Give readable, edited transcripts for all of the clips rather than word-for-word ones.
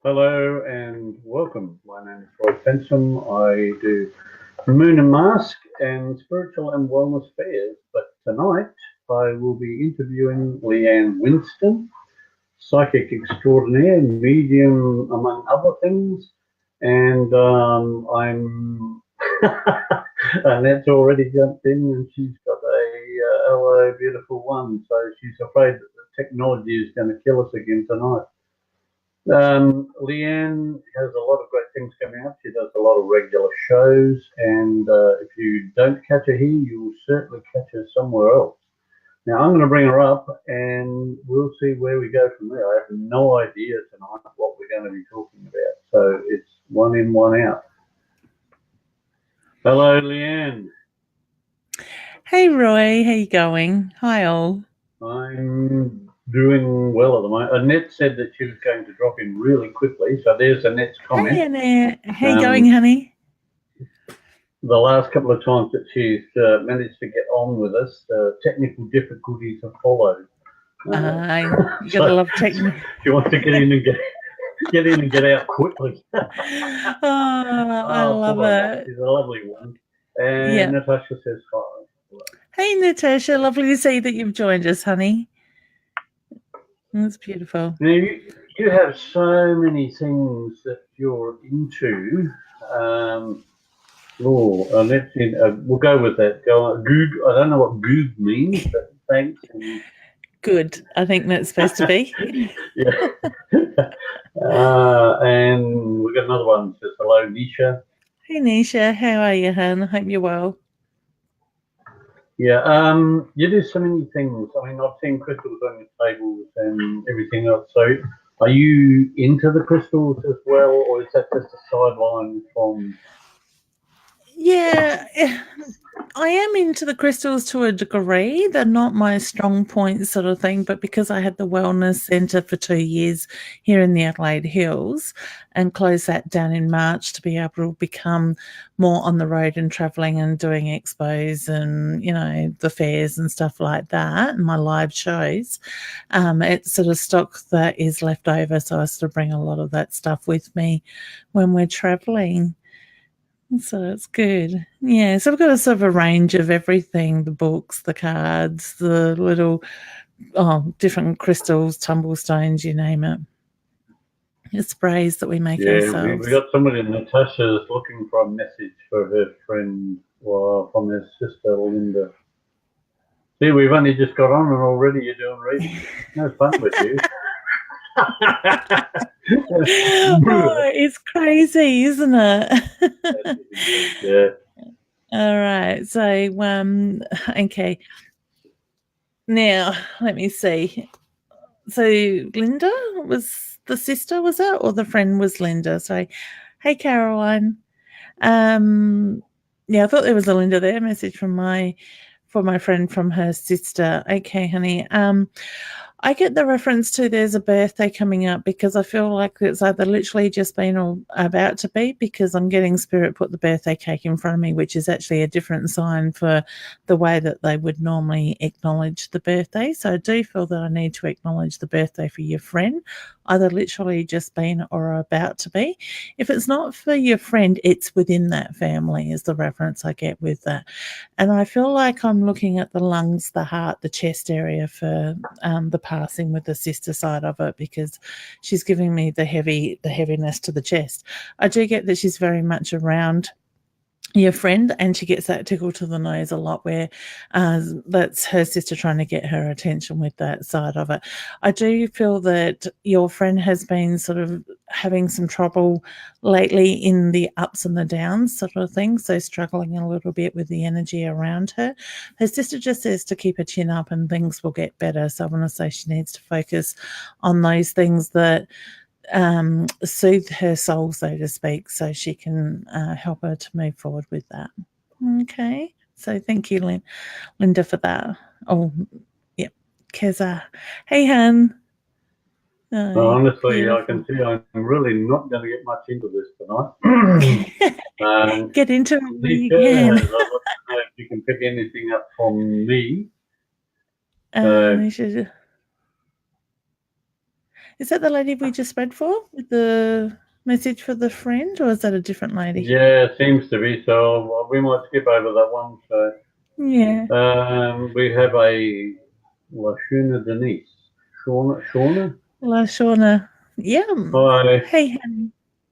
Hello and welcome. My name is Roy Fensom. I do Moon and Mask and spiritual and wellness fairs. But tonight I will be interviewing Leanne Winston, psychic extraordinaire, medium, among other things. And I'm Annette's already jumped in and she's got a hello, beautiful one. So she's afraid that the technology is going to kill us again tonight. Leanne has a lot of great things coming up. She does a lot of regular shows, and if you don't catch her here, you will certainly catch her somewhere else. Now, I'm going to bring her up, and we'll see where we go from there. I have no idea tonight what we're going to be talking about, so it's one in, one out. Hello, Leanne. Hey, Roy. How you going? Hi, all. I'm doing well at the moment. Annette said that she was going to drop in really quickly, so there's Annette's comment. Hey, Annette. How you going, honey? The last couple of times that she's managed to get on with us, technical difficulties have followed. You gotta love technical. She wants to get in and get out quickly. I love it. She's a lovely one. And Natasha says hi. Hey, Natasha. Lovely to see that you've joined us, honey. That's beautiful. Now, you have so many things that you're into. We'll go with that. Go on. Goog. I don't know what goog means, but thanks. Good. I think that's supposed to be. Yeah. And we've got another one that says hello, Nisha. Hey, Nisha. How are you, hon? I hope you're well. Yeah. You do so many things. I mean, I've seen crystals on your tables and everything else. So, are you into the crystals as well, or is that just a sideline from? Yeah, I am into the crystals to a degree. They're not my strong point sort of thing, but because I had the wellness centre for 2 years here in the Adelaide Hills and closed that down in March to be able to become more on the road and travelling and doing expos and, you know, the fairs and stuff like that, and my live shows, it's sort of stock that is left over. So I sort of bring a lot of that stuff with me when we're travelling. So it's good. Yeah, so I've got a sort of a range of everything, the books, the cards, the little different crystals, tumble stones, you name it. The sprays that we make ourselves. We got somebody, Natasha, is looking for a message for her friend, from her sister, Linda. See, we've only just got on and already you're doing reading. No fun with you. It's crazy, isn't it? Yeah. All right. So, okay. Now, let me see. So, Linda was the sister, was it? Or the friend was Linda? So, hey, Caroline. Yeah, I thought there was a Linda there. Message from my friend from her sister. Okay, honey. I get the reference to there's a birthday coming up because I feel like it's either literally just been or about to be, because I'm getting spirit put the birthday cake in front of me, which is actually a different sign for the way that they would normally acknowledge the birthday. So I do feel that I need to acknowledge the birthday for your friend, either literally just been or about to be. If it's not for your friend, it's within that family is the reference I get with that. And I feel like I'm looking at the lungs, the heart, the chest area for the passing with the sister side of it, because she's giving me the heaviness to the chest. I do get that she's very much around your friend, and she gets that tickle to the nose a lot, where that's her sister trying to get her attention with that side of it. I do feel that your friend has been sort of having some trouble lately in the ups and the downs sort of thing, so struggling a little bit with the energy around her. Her sister just says to keep her chin up and things will get better. So I want to say she needs to focus on those things that soothe her soul, so to speak, so she can help her to move forward with that. Okay, so thank you, Linda, for that. Oh, yeah, Keza. Hey, hun. Honestly, beautiful. I can see I'm really not going to get much into this tonight. Get into it when you can. I'd like to know if you can pick anything up from me. Is that the lady we just read for with the message for the friend, or is that a different lady? Yeah, it seems to be. So we might skip over that one. So Yeah. we have a Lashuna Denise. Shauna? La Shauna. Yeah. Hi. Hey, honey.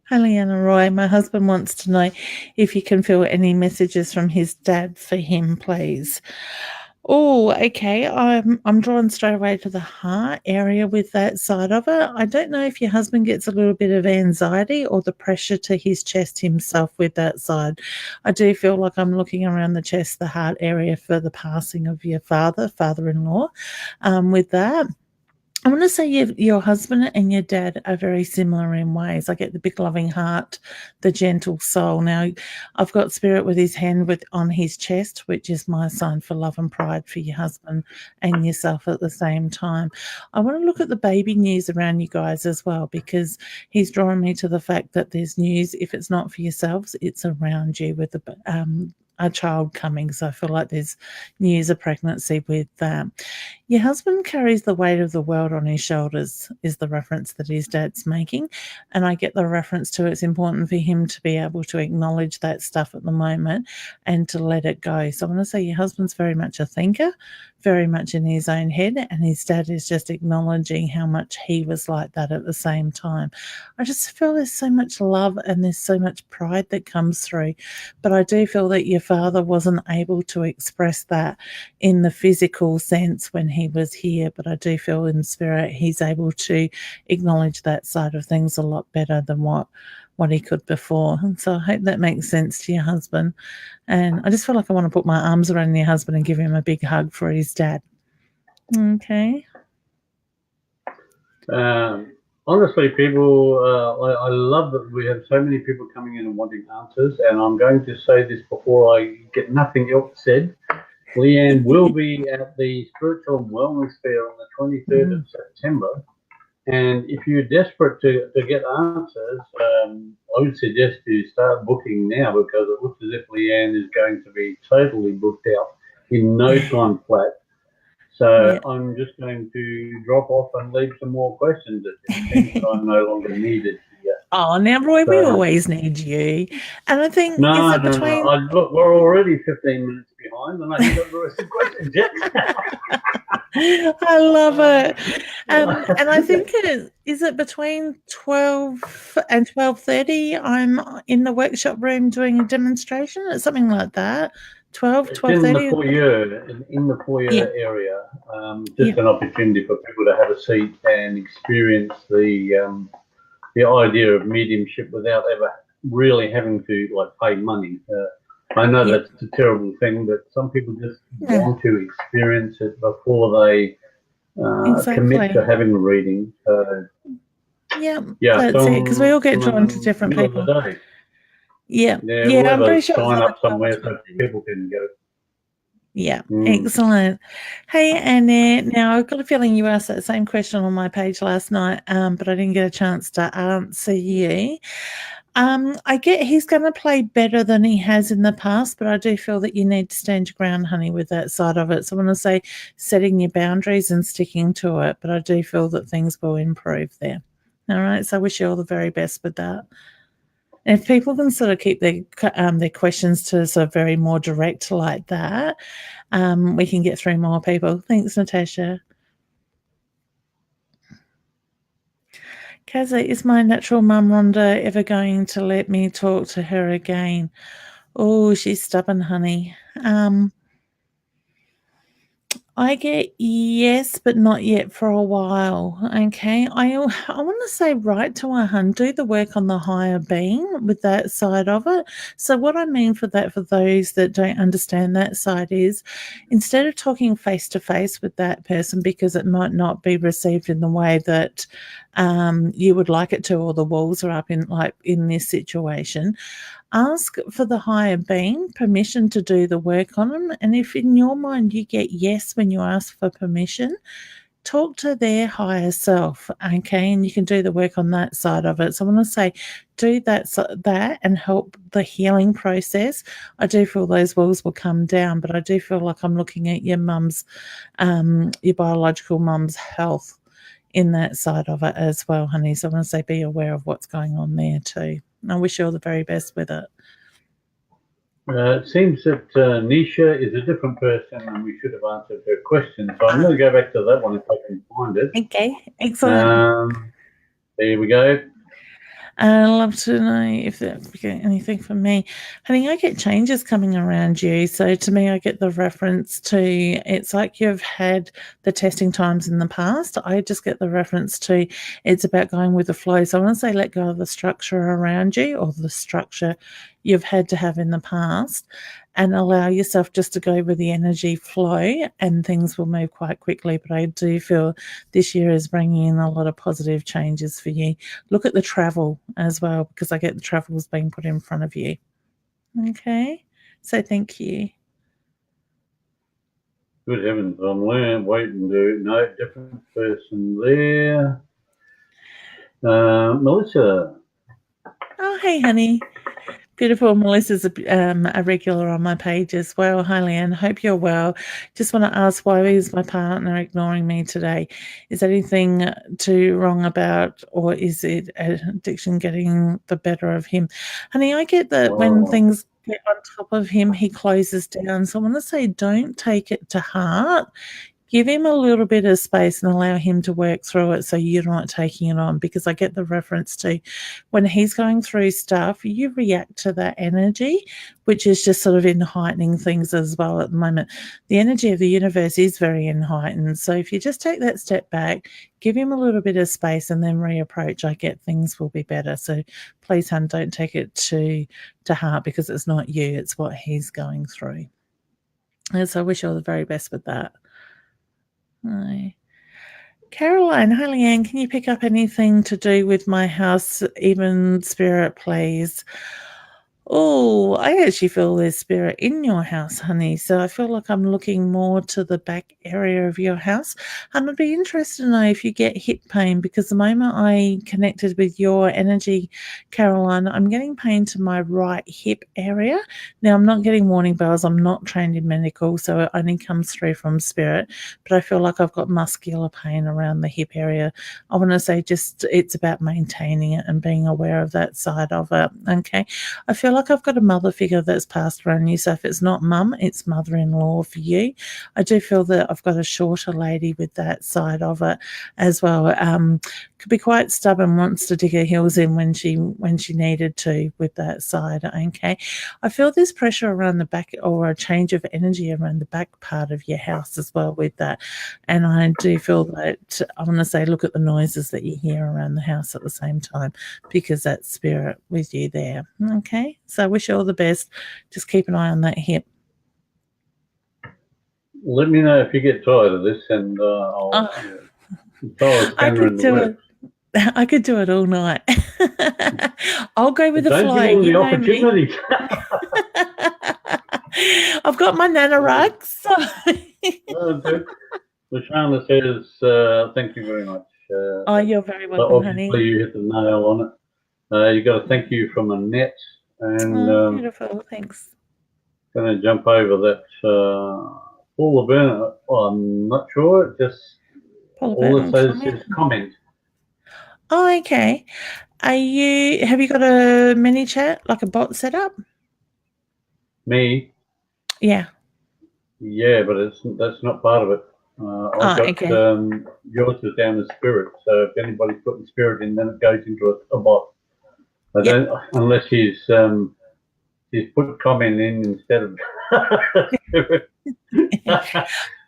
Hi, Leanne and Roy. My husband wants to know if you can feel any messages from his dad for him, please. Oh, okay. I'm drawn straight away to the heart area with that side of it. I don't know if your husband gets a little bit of anxiety or the pressure to his chest himself with that side. I do feel like I'm looking around the chest, the heart area for the passing of your father-in-law, with that. I want to say your husband and your dad are very similar in ways. I get the big loving heart, the gentle soul. Now, I've got spirit with his hand on his chest, which is my sign for love and pride for your husband and yourself at the same time. I want to look at the baby news around you guys as well, because he's drawing me to the fact that there's news. If it's not for yourselves, it's around you with a child coming. So I feel like there's news of pregnancy with that. Your husband carries the weight of the world on his shoulders, is the reference that his dad's making. And I get the reference to it's important for him to be able to acknowledge that stuff at the moment and to let it go. So I want to say your husband's very much a thinker, very much in his own head, and his dad is just acknowledging how much he was like that at the same time. I just feel there's so much love and there's so much pride that comes through. But I do feel that your father wasn't able to express that in the physical sense when he was here, but I do feel in spirit he's able to acknowledge that side of things a lot better than what he could before. And so I hope that makes sense to your husband. And I just feel like I want to put my arms around your husband and give him a big hug for his dad. Okay. Honestly, people, I love that we have so many people coming in and wanting answers. And I'm going to say this before I get nothing else said. Leanne will be at the Spiritual and Wellness Fair on the 23rd of September. And if you're desperate to get answers, I would suggest you start booking now, because it looks as if Leanne is going to be totally booked out in no time flat. So I'm just going to drop off and leave some more questions. It seems that I'm no longer needed here. Oh, now, Roy, we always need you. And I think, No. Look, we're already 15 minutes behind, and I haven't got the rest of the questions yet. I love it. And I think is it between 12 and 12:30 I'm in the workshop room doing a demonstration or something like that. 12:30. In the foyer area. Just an opportunity for people to have a seat and experience the idea of mediumship without ever really having to pay money. I know that's a terrible thing, but some people just want to experience it before they commit to having a reading. That's it, because we all get drawn to different people. I'm pretty sure sign up somewhere so people can go. Excellent. Hey, Annette. Now, I've got a feeling you asked that same question on my page last night, but I didn't get a chance to answer you. I get he's going to play better than he has in the past, but I do feel that you need to stand your ground, honey, with that side of it. So I want to say setting your boundaries and sticking to it, but I do feel that things will improve there. All right, so I wish you all the very best with that. And if people can sort of keep their questions to sort of very more direct like that, we can get through more people. Thanks, Natasha. Kaza, is my natural mum Rhonda ever going to let me talk to her again? Oh, she's stubborn, honey. I get yes, but not yet for a while. Okay. I want to say right to her, hun, do the work on the higher being with that side of it. So what I mean for that, for those that don't understand that side, is instead of talking face to face with that person, because it might not be received in the way that you would like it to, or the walls are up in this situation, ask for the higher being permission to do the work on them. And if in your mind you get yes when you ask for permission, talk to their higher self, okay? And you can do the work on that side of it. So I want to say do that and help the healing process. I do feel those walls will come down, but I do feel like I'm looking at your mum's, your biological mum's health in that side of it as well, honey. So I want to say be aware of what's going on there too. I wish you all the very best with it. It seems that Nisha is a different person and we should have answered her question. So I'm going to go back to that one if I can find it. Okay, excellent. There we go. I'd love to know if you get anything from me. Honey, I get changes coming around you. So to me, I get the reference to, it's like you've had the testing times in the past. I just get the reference to, it's about going with the flow. So I want to say let go of the structure around you or the structure you've had to have in the past and allow yourself just to go with the energy flow and things will move quite quickly. But I do feel this year is bringing in a lot of positive changes for you. Look at the travel as well, because I get the travels being put in front of you. Okay, so thank you. Good heavens, I'm waiting to no different person there. Melissa. Oh, hey, honey. Beautiful. Melissa's a regular on my page as well. Hi, Leanne. Hope you're well. Just want to ask, why is my partner ignoring me today? Is anything too wrong about, or is it addiction getting the better of him? Honey, I get that when things get on top of him, he closes down. So I want to say, don't take it to heart. Give him a little bit of space and allow him to work through it so you're not taking it on, because I get the reference to when he's going through stuff, you react to that energy, which is just sort of in heightening things as well at the moment. The energy of the universe is very in heightened. So if you just take that step back, give him a little bit of space and then reapproach, I get things will be better. So please, hon, don't take it to heart, because it's not you, it's what he's going through. And so I wish you all the very best with that. Hi. Caroline, hi, Leanne. Can you pick up anything to do with my house, even spirit, please? Oh, I actually feel there's spirit in your house, honey. So I feel like I'm looking more to the back area of your house. And I'd be interested to know if you get hip pain, because the moment I connected with your energy, Caroline, I'm getting pain to my right hip area. Now, I'm not getting warning bells. I'm not trained in medical, so it only comes through from spirit. But I feel like I've got muscular pain around the hip area. I want to say just it's about maintaining it and being aware of that side of it. Okay. I feel like I've got a mother figure that's passed around you. So if it's not mum, it's mother-in-law for you. I do feel that I've got a shorter lady with that side of it as well. Could be quite stubborn, wants to dig her heels in when she needed to with that side. Okay. I feel this pressure around the back, or a change of energy around the back part of your house as well with that. And I do feel that I want to say, look at the noises that you hear around the house at the same time, because that's spirit with you there. Okay. So I wish you all the best. Just keep an eye on that hip. Let me know if you get tired of this, and I'll I could do it. I could do it all night. I'll go with the flow. Don't give them the opportunity. I've got my nana rugs. So. Lashana says, thank you very much. Oh, you're very welcome, honey. Obviously, you hit the nail on it. You got a thank you from Annette. And, beautiful, thanks. Going to jump over that Paula Burnett. Well, I'm not sure. Just all it says is comment. Oh, okay. Have you got a mini chat, like a bot set up? Me? Yeah. Yeah, but that's not part of it. I've got okay. Yours is down as spirit. So if anybody's putting spirit in, then it goes into a bot. I don't, unless he's put comment in instead of.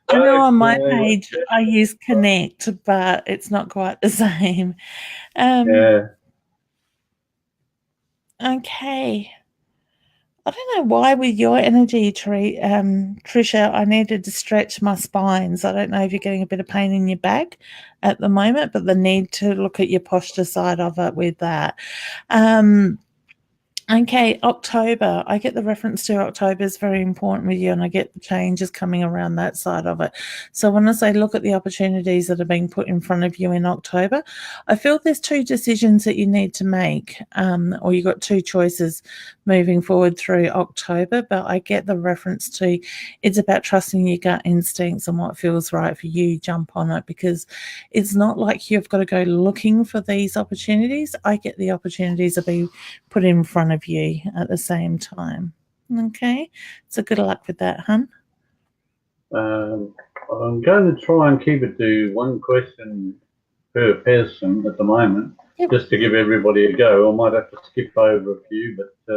I know on my page I use connect, but it's not quite the same. Yeah. Okay. I don't know why with your energy, Trisha, I needed to stretch my spine. So I don't know if you're getting a bit of pain in your back at the moment, but the need to look at your posture side of it with that. Okay, October. I get the reference to October is very important with you, and I get the changes coming around that side of it. So when I say look at the opportunities that are being put in front of you in October, I feel there's two decisions that you need to make, or you've got two choices moving forward through October. But I get the reference to it's about trusting your gut instincts and what feels right for you. Jump on it, because it's not like you've got to go looking for these opportunities. I get the opportunities to be put in front of you at the same time. Okay, so good luck with that, hun. I'm going to try and keep it to one question per person at the moment, just to give everybody a go. I might have to skip over a few, but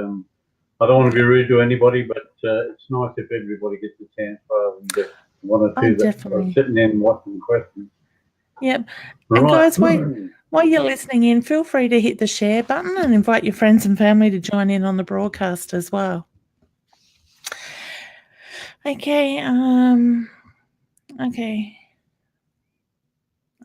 I don't want to be rude to anybody, but it's nice if everybody gets a chance rather than just one or two that are sitting there and watching questions. Yep. Right. And guys, while you're listening in, feel free to hit the share button and invite your friends and family to join in on the broadcast as well. Okay.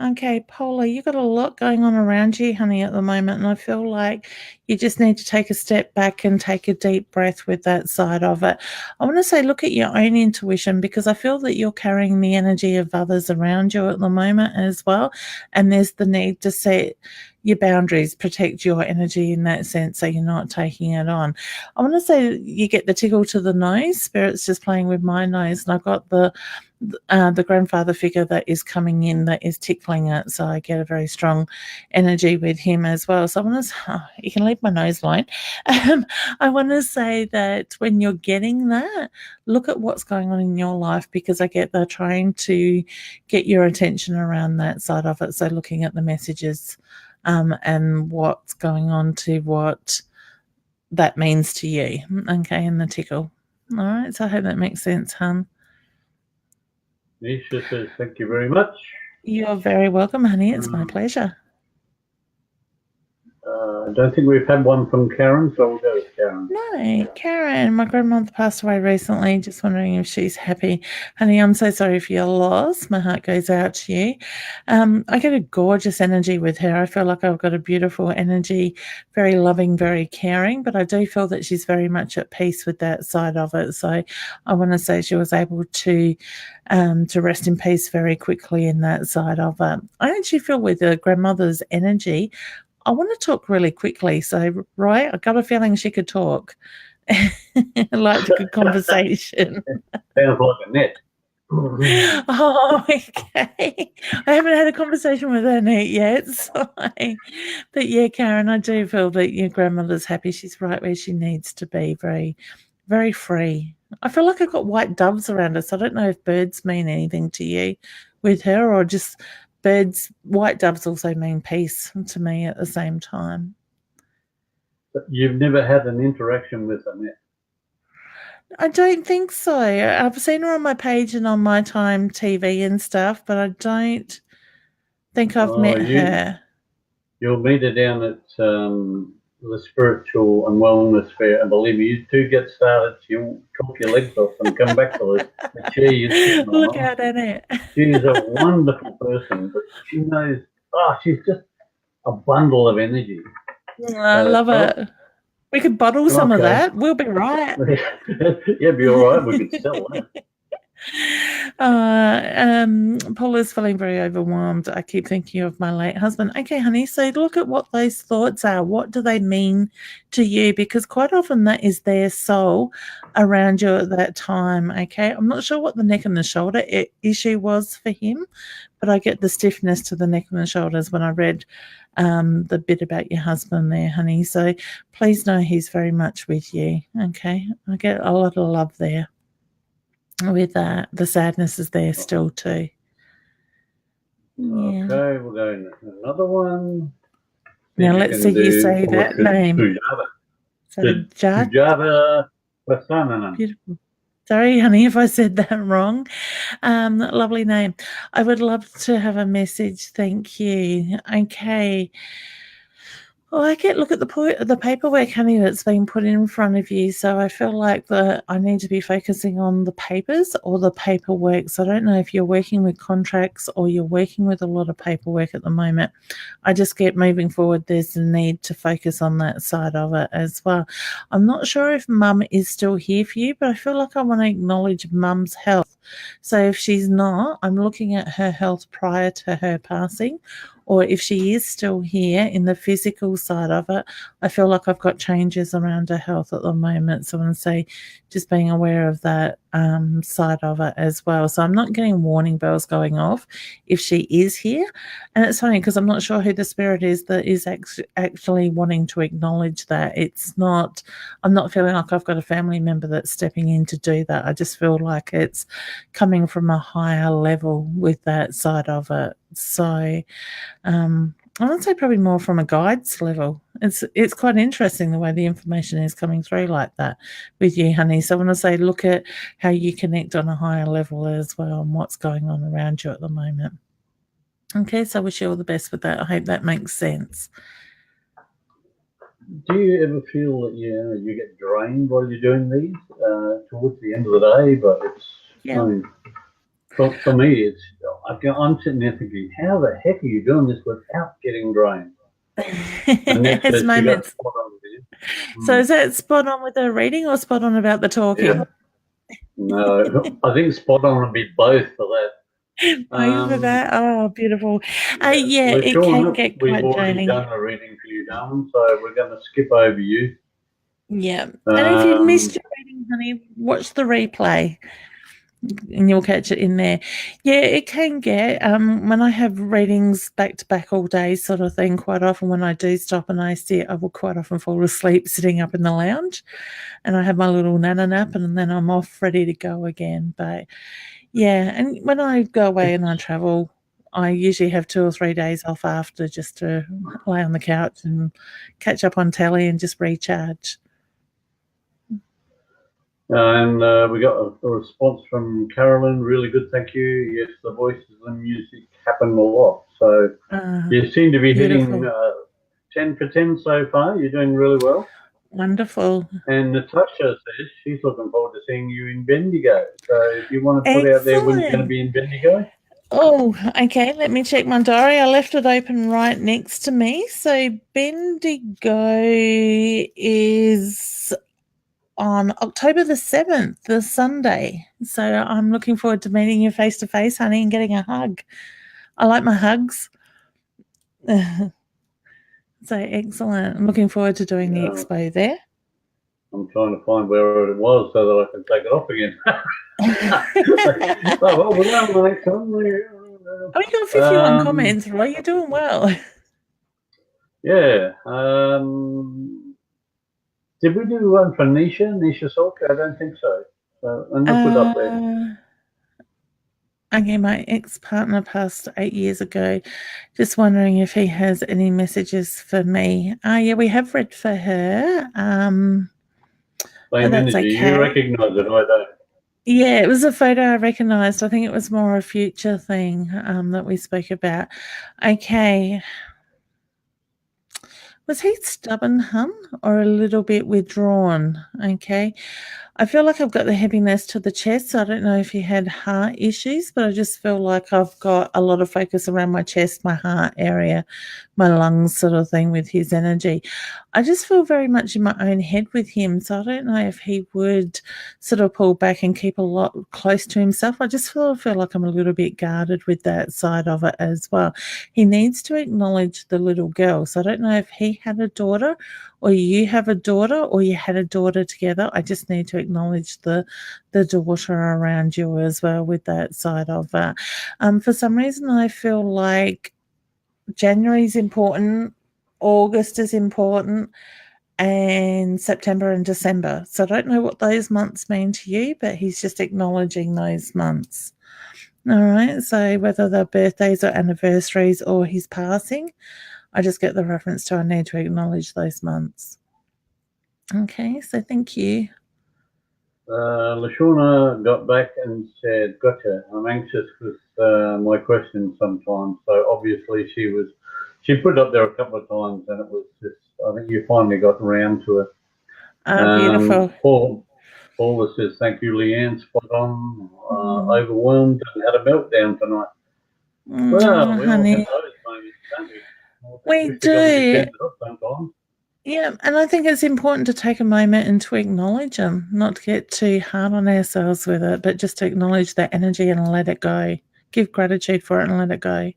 Okay, Paula, you've got a lot going on around you, honey, at the moment, and I feel like you just need to take a step back and take a deep breath with that side of it. I want to say look at your own intuition, because I feel that you're carrying the energy of others around you at the moment as well, and there's the need to set your boundaries, protect your energy in that sense so you're not taking it on. I want to say you get the tickle to the nose. Spirit's just playing with my nose, and I've got the grandfather figure that is coming in that is tickling it, so I get a very strong energy with him as well. So I want to you can leave my nose alone. I want to say that when you're getting that, look at what's going on in your life, because I get they're trying to get your attention around that side of it. So looking at the messages and what's going on, to what that means to you. Okay, and the tickle. All right, so I hope that makes sense, hun. Nisha says, thank you very much. You're very welcome, honey. It's my pleasure. I don't think we've had one from Karen, so we'll go with Karen. No, Karen, my grandmother passed away recently. Just wondering if she's happy. Honey, I'm so sorry for your loss. My heart goes out to you. I get a gorgeous energy with her. I feel like I've got a beautiful energy, very loving, very caring, but I do feel that she's very much at peace with that side of it. So I want to say she was able to rest in peace very quickly in that side of it. I actually feel with her grandmother's energy, I want to talk really quickly. So, Roy, I got a feeling she could talk. I liked a good conversation. Sounds like a net. Oh, okay. I haven't had a conversation with her yet. So, but yeah, Karen, I do feel that your grandmother's happy. She's right where she needs to be, very, very free. I feel like I've got white doves around her, so I don't know if birds mean anything to you with her, or just birds. White doves also mean peace to me at the same time. But you've never had an interaction with Annette? I don't think so. I've seen her on my page and on My Time TV and stuff, but I don't think I've met her. You'll meet her down at the Spiritual and Wellness Fair, and believe me, you two get started, you'll chop your legs off and come back to the chair you're sitting on. Look out at it. She's a wonderful person, but she knows, she's just a bundle of energy. I love it. We could bottle some of that. We'll be right. Yeah, be all right. We could sell that. Paula's feeling very overwhelmed. I keep thinking of my late husband. Okay, honey, so look at what those thoughts are. What do they mean to you? Because quite often that is their soul around you at that time, okay? I'm not sure what the neck and the shoulder issue was for him, but I get the stiffness to the neck and the shoulders when I read the bit about your husband there, honey. So please know he's very much with you, okay? I get a lot of love there. With that, the sadness is there still too. Yeah. Okay, we'll go into another one. Now let's see you say that name. Sujata Prasannan. Beautiful. Sorry, honey, if I said that wrong. Lovely name. I would love to have a message. Thank you. Okay. Well, I get look at the paperwork, honey, that's been put in front of you. So I feel like that I need to be focusing on the papers or the paperwork. So I don't know if you're working with contracts or you're working with a lot of paperwork at the moment. I just get moving forward. There's a need to focus on that side of it as well. I'm not sure if Mum is still here for you, but I feel like I want to acknowledge Mum's health. So if she's not, I'm looking at her health prior to her passing, or if she is still here in the physical side of it, I feel like I've got changes around her health at the moment. So I want to say just being aware of that side of it as well. So I'm not getting warning bells going off if she is here. And it's funny because I'm not sure who the spirit is that is actually wanting to acknowledge that. I'm not feeling like I've got a family member that's stepping in to do that. I just feel like it's coming from a higher level with that side of it. So I would say probably more from a guide's level. It's quite interesting the way the information is coming through like that with you, honey. So when I say look at how you connect on a higher level as well and what's going on around you at the moment. Okay, so I wish you all the best with that. I hope that makes sense. Do you ever feel that you get drained while you're doing these towards the end of the day? But it's Yeah. I mean, for me, I'm sitting there thinking, how the heck are you doing this without getting drained? It's moments. So is that spot on with the reading or spot on about the talking? Yeah. No, I think spot on would be both for that. Thanks for that. Oh, beautiful. Yeah, it can get quite we've already draining. done a reading for you, darling, so we're going to skip over you. Yeah. And if you've missed your reading, honey, watch the replay and you'll catch it in there. Yeah, it can get, when I have readings back to back all day sort of thing, quite often when I do stop and I sit, I will quite often fall asleep sitting up in the lounge and I have my little nana nap and then I'm off ready to go again. But yeah, and when I go away and I travel, I usually have 2 or 3 days off after just to lay on the couch and catch up on telly and just recharge. And we got a response from Carolyn. Really good, thank you. Yes, the voices and music happen a lot. So you seem to be hitting 10 for 10 so far. You're doing really well. Wonderful. And Natasha says she's looking forward to seeing you in Bendigo. So if you want to put out there when you're going to be in Bendigo. Oh, okay. Let me check my diary. I left it open right next to me. So Bendigo is on October the 7th, the Sunday. So I'm looking forward to meeting you face to face, honey, and getting a hug. I like my hugs. So excellent. I'm looking forward to doing the expo there. I'm trying to find where it was so that I can take it off again. Well, we're going to the next one. Oh, you got 51 comments, Roy. You're doing well. Yeah. Did we do one for Nisha Salk? I don't think so. So I'm going to put up there. Okay, my ex-partner passed 8 years ago. Just wondering if he has any messages for me. Yeah, we have read for her. Same energy. Okay. You recognise it, I don't. Yeah, it was a photo I recognised. I think it was more a future thing that we spoke about. Okay. Was he stubborn, hun, or a little bit withdrawn? Okay. I feel like I've got the heaviness to the chest. So I don't know if he had heart issues, but I just feel like I've got a lot of focus around my chest, my heart area, my lungs sort of thing with his energy. I just feel very much in my own head with him. So I don't know if he would sort of pull back and keep a lot close to himself. I just feel like I'm a little bit guarded with that side of it as well. He needs to acknowledge the little girl. So I don't know if he had a daughter or you have a daughter or you had a daughter together. I just need to acknowledge the daughter around you as well with that side of it. For some reason, I feel like January is important, August is important, and September and December. So I don't know what those months mean to you, but he's just acknowledging those months. All right, so whether they're birthdays or anniversaries or his passing, I just get the reference to I need to acknowledge those months. Okay, so thank you. Lashuna got back and said, gotcha, I'm anxious with my questions sometimes. So obviously she was she put it up there a couple of times, and it was just, I think you finally got around to it. Beautiful. Paula says, thank you, Leanne, spot on. Overwhelmed and had a meltdown tonight. Well, we all have honey. those moments, don't we? We Wish we got a bit do. tender up sometimes. Yeah, and I think it's important to take a moment and to acknowledge them, not to get too hard on ourselves with it, but just to acknowledge that energy and let it go. Give gratitude for it and let it go.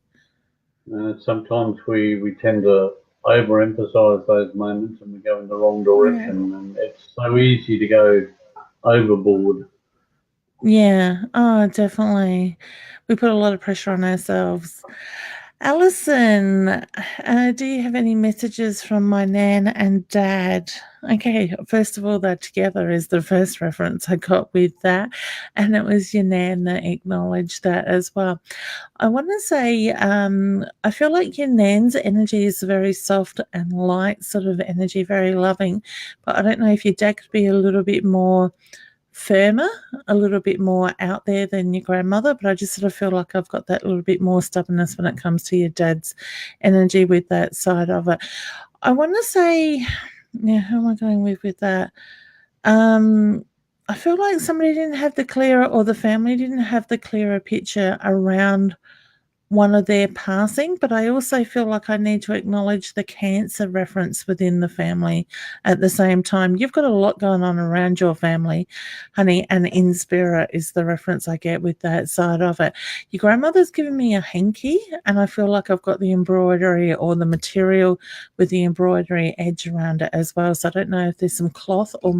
Sometimes we tend to overemphasize those moments and we go in the wrong direction, and it's so easy to go overboard. Yeah, oh, definitely. We put a lot of pressure on ourselves. Alison, do you have any messages from my nan and dad? Okay, first of all, that together is the first reference I got with that, and it was your nan that acknowledged that as well. I want to say, I feel like your nan's energy is very soft and light, sort of energy, very loving, but I don't know if your dad could be a little bit more firmer, a little bit more out there than your grandmother, but I just sort of feel like I've got that little bit more stubbornness when it comes to your dad's energy with that side of it. I want to say, yeah, who am I going with that? I feel like somebody didn't have the clearer, or the family didn't have the clearer picture around one of their passing, but I also feel like I need to acknowledge the cancer reference within the family at the same time. You've got a lot going on around your family, honey, and in spirit is the reference I get with that side of it. Your grandmother's given me a hanky, and I feel like I've got the embroidery or the material with the embroidery edge around it as well. So I don't know if there's some cloth or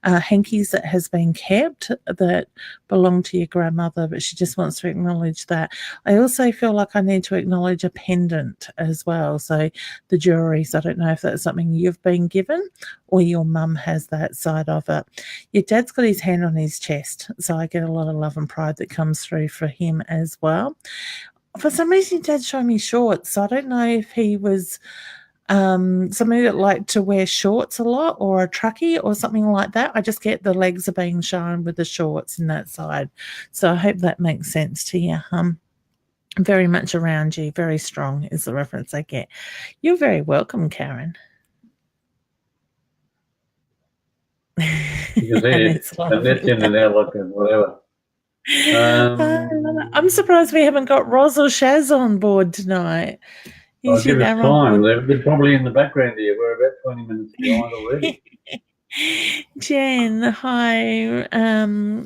hankies that has been kept that belong to your grandmother, but she just wants to acknowledge that. I also feel like I need to acknowledge a pendant as well. So the jewelry. So I don't know if that's something you've been given or your mum has that side of it. Your dad's got his hand on his chest. So I get a lot of love and pride that comes through for him as well. For some reason, your dad's showing me shorts. So I don't know if he was somebody that liked to wear shorts a lot, or a truckie or something like that. I just get the legs are being shown with the shorts in that side. So I hope that makes sense to you. Very much around you, very strong is the reference I get. You're very welcome, Karen. You can see and that's in and out like whatever. I'm surprised we haven't got Roz or Shaz on board tonight. I'll give us time. They're probably in the background here. We're about 20 minutes behind already. Jen, hi.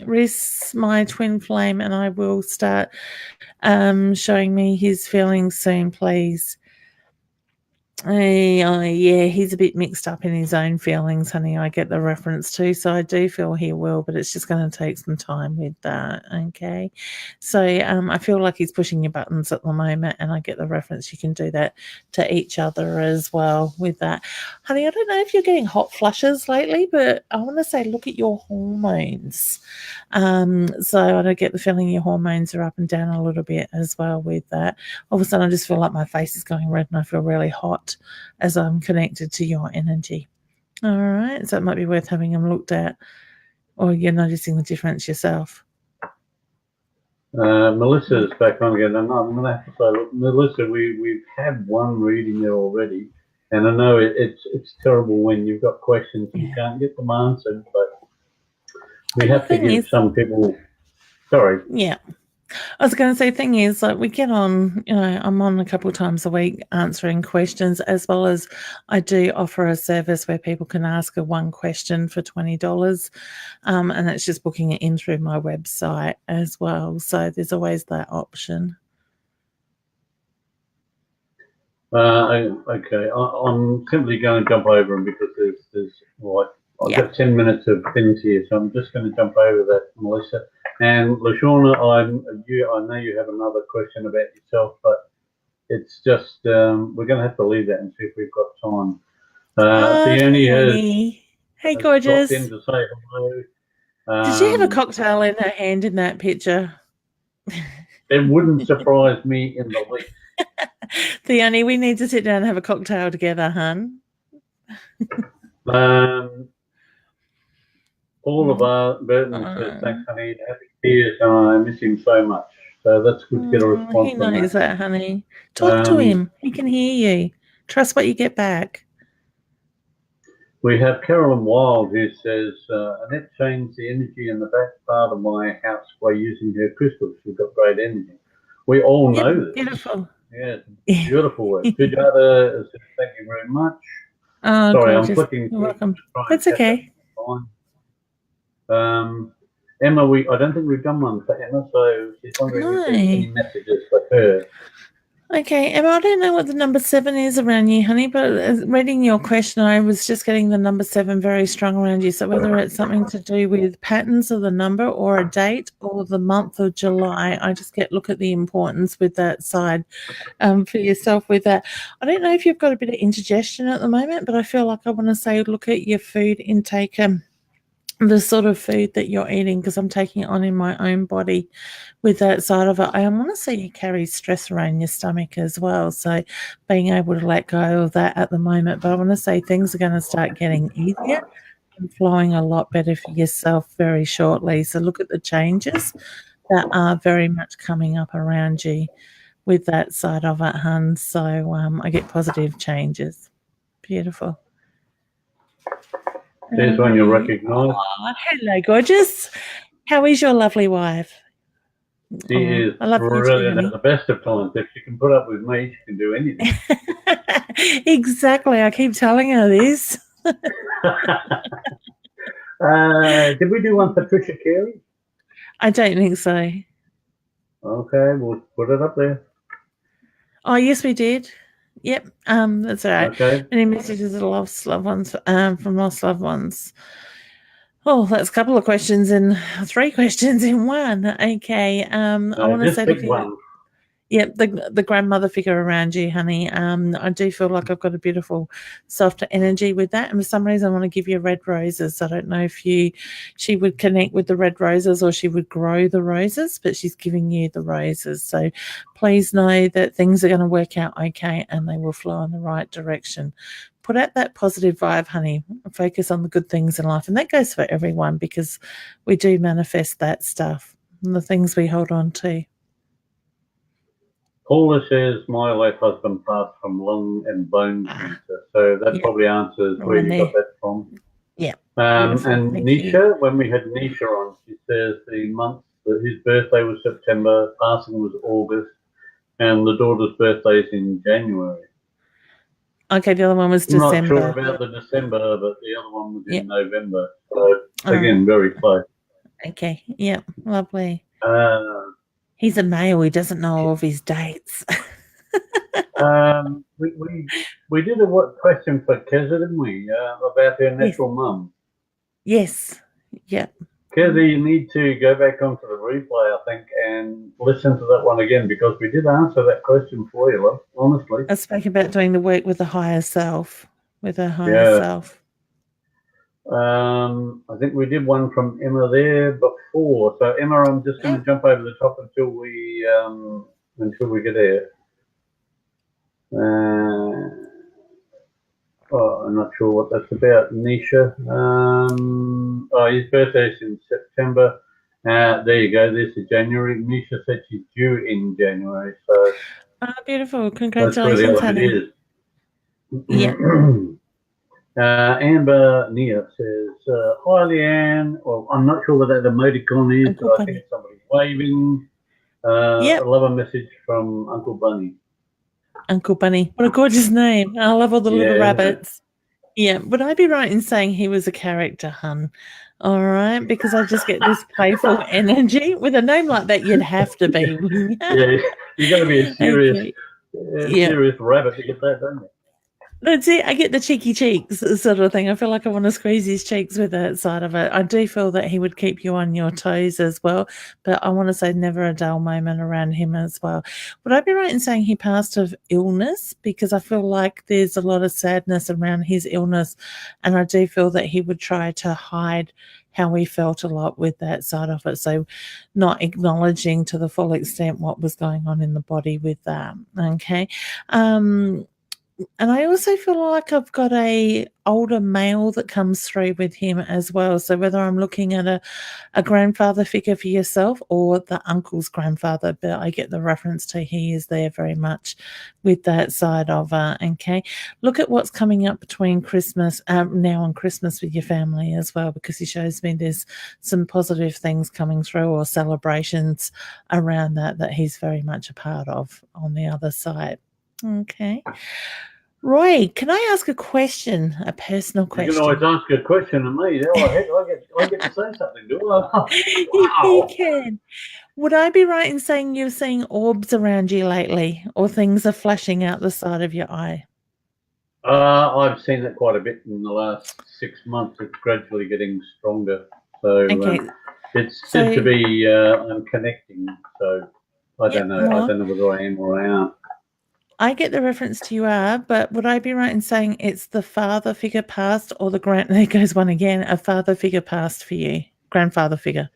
Rhys, my twin flame, and I will start showing me his feelings soon, please. Yeah, he's a bit mixed up in his own feelings, honey. I get the reference too, so I do feel he will, but it's just going to take some time with that, okay? So I feel like he's pushing your buttons at the moment, and I get the reference. You can do that to each other as well with that. Honey, I don't know if you're getting hot flushes lately, but I want to say look at your hormones. So I get the feeling your hormones are up and down a little bit as well with that. All of a sudden, I just feel like my face is going red and I feel really hot as I'm connected to your energy. All right, so it might be worth having them looked at, or you're noticing the difference yourself. Melissa's back on again. I'm going to have to say, look, Melissa, we've had one reading there already, and I know it's terrible when you've got questions and you can't get them answered, but we have to give some people. Sorry. Yeah. I was going to say, thing is, like, we get on, I'm on a couple of times a week answering questions, as well as I do offer a service where people can ask a one question for $20. And it's just booking it in through my website as well. So there's always that option. Okay, I'm simply going to jump over them because there's like, I've got 10 minutes of things here, so I'm just going to jump over that, Melissa. And LaShawna, I know you have another question about yourself, but it's just we're going to have to leave that and see if we've got time. Peony hey, gorgeous. Dropped in to say hello. Did she have a cocktail in her hand in that picture? It wouldn't surprise me in the least. Theoni, we need to sit down and have a cocktail together, hun. All of our Burton says, thanks, honey. Happy tears. I miss him so much. So that's good to get a response He from knows that. that, honey. Talk to him. He can hear you. Trust what you get back. We have Carolyn Wild who says, Annette changed the energy in the back part of my house by using her crystals. She's got great energy. We all know this. Beautiful. Yeah, beautiful work. Sujata says, thank you very much. Oh, Sorry, gorgeous. I'm flicking. You're welcome. Try and That's catch okay. up. Emma, I don't think we've done one for Emma, so she's wondering if there's any messages for her. Okay, Emma, I don't know what the number 7 is around you, honey, but reading your question, I was just getting the number 7 very strong around you. So whether it's something to do with patterns of the number or a date or the month of July, I just look at the importance with that side for yourself with that. I don't know if you've got a bit of indigestion at the moment, but I feel like I want to say look at your food intake, the sort of food that you're eating, because I'm taking it on in my own body with that side of it. I want to say you carry stress around your stomach as well, so being able to let go of that at the moment. But I want to say things are going to start getting easier and flowing a lot better for yourself very shortly. So look at the changes that are very much coming up around you with that side of it, hun. So I get positive changes. Beautiful. There's one you'll recognise. Oh, hello, gorgeous. How is your lovely wife? She is brilliant at the best of times. If she can put up with me, she can do anything. Exactly. I keep telling her this. Did we do one for Tricia Carey? I don't think so. Okay, we'll put it up there. Oh, yes, we did. Yep. That's all right. Okay. Any messages of lost loved ones from lost loved ones? Oh, that's a couple of questions and 3 questions in one. Okay. I want to say pick one. Yep, the grandmother figure around you, honey. I do feel like I've got a beautiful softer energy with that. And for some reason I want to give you red roses. I don't know if she would connect with the red roses or she would grow the roses, but she's giving you the roses. So please know that things are going to work out okay and they will flow in the right direction. Put out that positive vibe, honey. Focus on the good things in life. And that goes for everyone because we do manifest that stuff and the things we hold on to. Paula says, my late husband passed from lung and bone cancer. So that probably answers where you got that from. Yeah. And Nisha, when we had Nisha on, she says the month that his birthday was September, passing was August, and the daughter's birthday is in January. Okay, the other one was December. I'm not sure about the December, but the other one was in November. So, again, very close. Okay, yeah, lovely. He's a male. He doesn't know of his dates. We did a question for Keza, didn't we? About her natural mum. Yes. Yeah. Keza, you need to go back onto the replay, I think, and listen to that one again because we did answer that question for you, love, honestly. I spoke about doing the work with the higher self, with her higher self. I think we did one from Emma there before. So Emma, I'm just going to jump over the top until we get there. I'm not sure what that's about. Nisha. His birthday is in September. There you go. This is January. Nisha said she's due in January. So. Beautiful. Congratulations, honey. Yeah. Amber Nia says, hi, Leanne. Well, I'm not sure what that emoticon is, but I think it's somebody waving. I love a message from Uncle Bunny. Uncle Bunny. What a gorgeous name. I love all the little rabbits. Yeah. Would I be right in saying he was a character, hun? All right. Because I just get this playful energy. With a name like that, you'd have to be. Yeah. You've got to be a serious, serious rabbit to get that, don't you? That's it. I get the cheeky cheeks sort of thing. I feel like I want to squeeze his cheeks with that side of it. I do feel that he would keep you on your toes as well, but I want to say never a dull moment around him as well. Would I be right in saying he passed of illness? Because I feel like there's a lot of sadness around his illness, and I do feel that he would try to hide how he felt a lot with that side of it. So not acknowledging to the full extent what was going on in the body with that. Okay. And I also feel like I've got a older male that comes through with him as well. So whether I'm looking at a grandfather figure for yourself or the uncle's grandfather, but I get the reference to he is there very much with that side of okay. Look at what's coming up between Christmas, now and Christmas with your family as well, because he shows me there's some positive things coming through or celebrations around that he's very much a part of on the other side. Okay. Roy, can I ask a question, a personal You question? can always ask a question to me. Oh, heck, I get to say something, do I? You Wow. can. Would I be right in saying you're seeing orbs around you lately, or things are flashing out the side of your eye? I've seen it quite a bit in the last 6 months. It's gradually getting stronger. So Okay. it's So said to be I'm connecting. So I don't know. I don't know whether I am or I aren't. I get the reference to you are, but would I be right in saying it's the father figure past or the there goes one again, a father figure past for you, grandfather figure?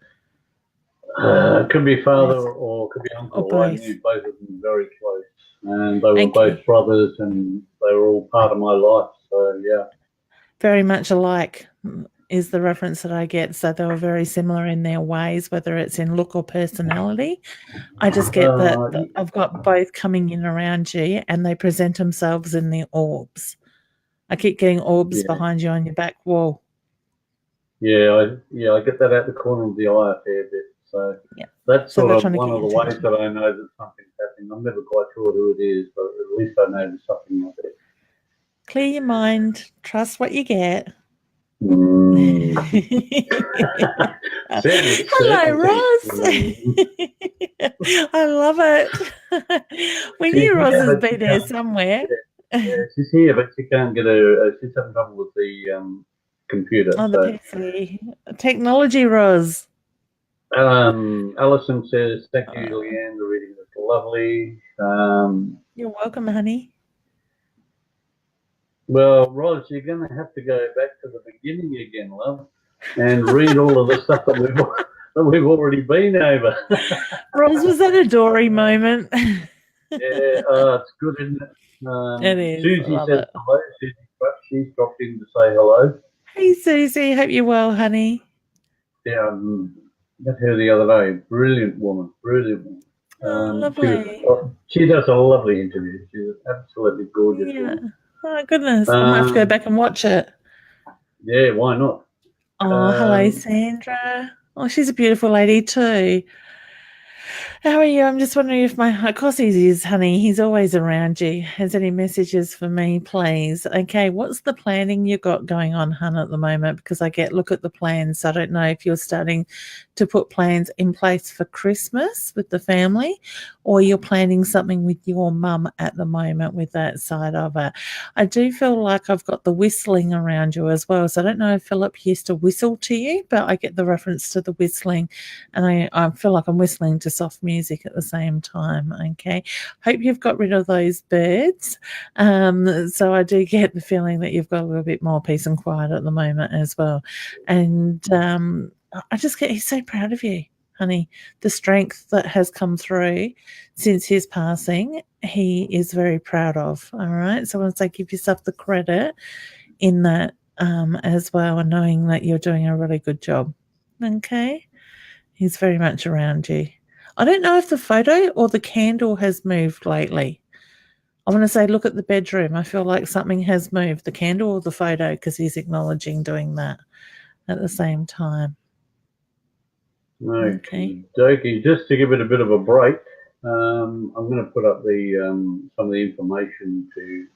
It could be father or could be Or uncle. I both. knew both of them very close, and they were Okay. both brothers, and they were all part of my life. So yeah, very much alike is the reference that I get. So they were very similar in their ways, whether it's in look or personality. I just get that I've got both coming in around you and they present themselves in the orbs. I keep getting orbs behind you on your back wall. Yeah, I get that out the corner of the eye a fair bit. So yeah. that's So sort of one of the ways that I know that something's happening. I'm never quite sure who it is, but at least I know there's something out there. Clear your mind. Trust what you get. Hello, Ross. I love it. We knew Ross has been there somewhere. Yeah, she's here, but she can't get she's having trouble with the computer. Oh, the PC. Technology, Ross. Alison says, thank you, Leanne. The reading was lovely. You're welcome, honey. Well, Roz, you're going to have to go back to the beginning again, love, and read all of the stuff that we've already been over. Roz, was that a Dory moment? It's good, isn't it? It is. Susie says hello. She's dropped in to say hello. Hey, Susie. Hope you're well, honey. Yeah, met her the other day. Brilliant woman. Brilliant woman. Lovely. She does a lovely interview. She's absolutely gorgeous. Yeah. Woman. Oh, goodness. I might have to go back and watch it. Yeah, why not? Oh, hello, Sandra. Oh, she's a beautiful lady too. How are you? I'm just wondering if of course he is, honey. He's always around you. Has any messages for me, please? Okay, what's the planning you got going on, hun, at the moment? Because I look at the plans. So I don't know if you're starting to put plans in place for Christmas with the family, or you're planning something with your mum at the moment with that side of it. I do feel like I've got the whistling around you as well. So I don't know if Philip used to whistle to you, but I get the reference to the whistling, and I feel like I'm whistling to soft music at the same time. Okay, hope you've got rid of those birds. So I do get the feeling that you've got a little bit more peace and quiet at the moment as well. And I just get he's so proud of you, honey. The strength that has come through since his passing, he is very proud of. All right, so I want to say give yourself the credit in that as well, and knowing that you're doing a really good job. Okay, he's very much around you. I don't know if the photo or the candle has moved lately. I want to say look at the bedroom. I feel like something has moved, the candle or the photo, because he's acknowledging doing that at the same time. Okay. Just to give it a bit of a break, I'm going to put up some of the information to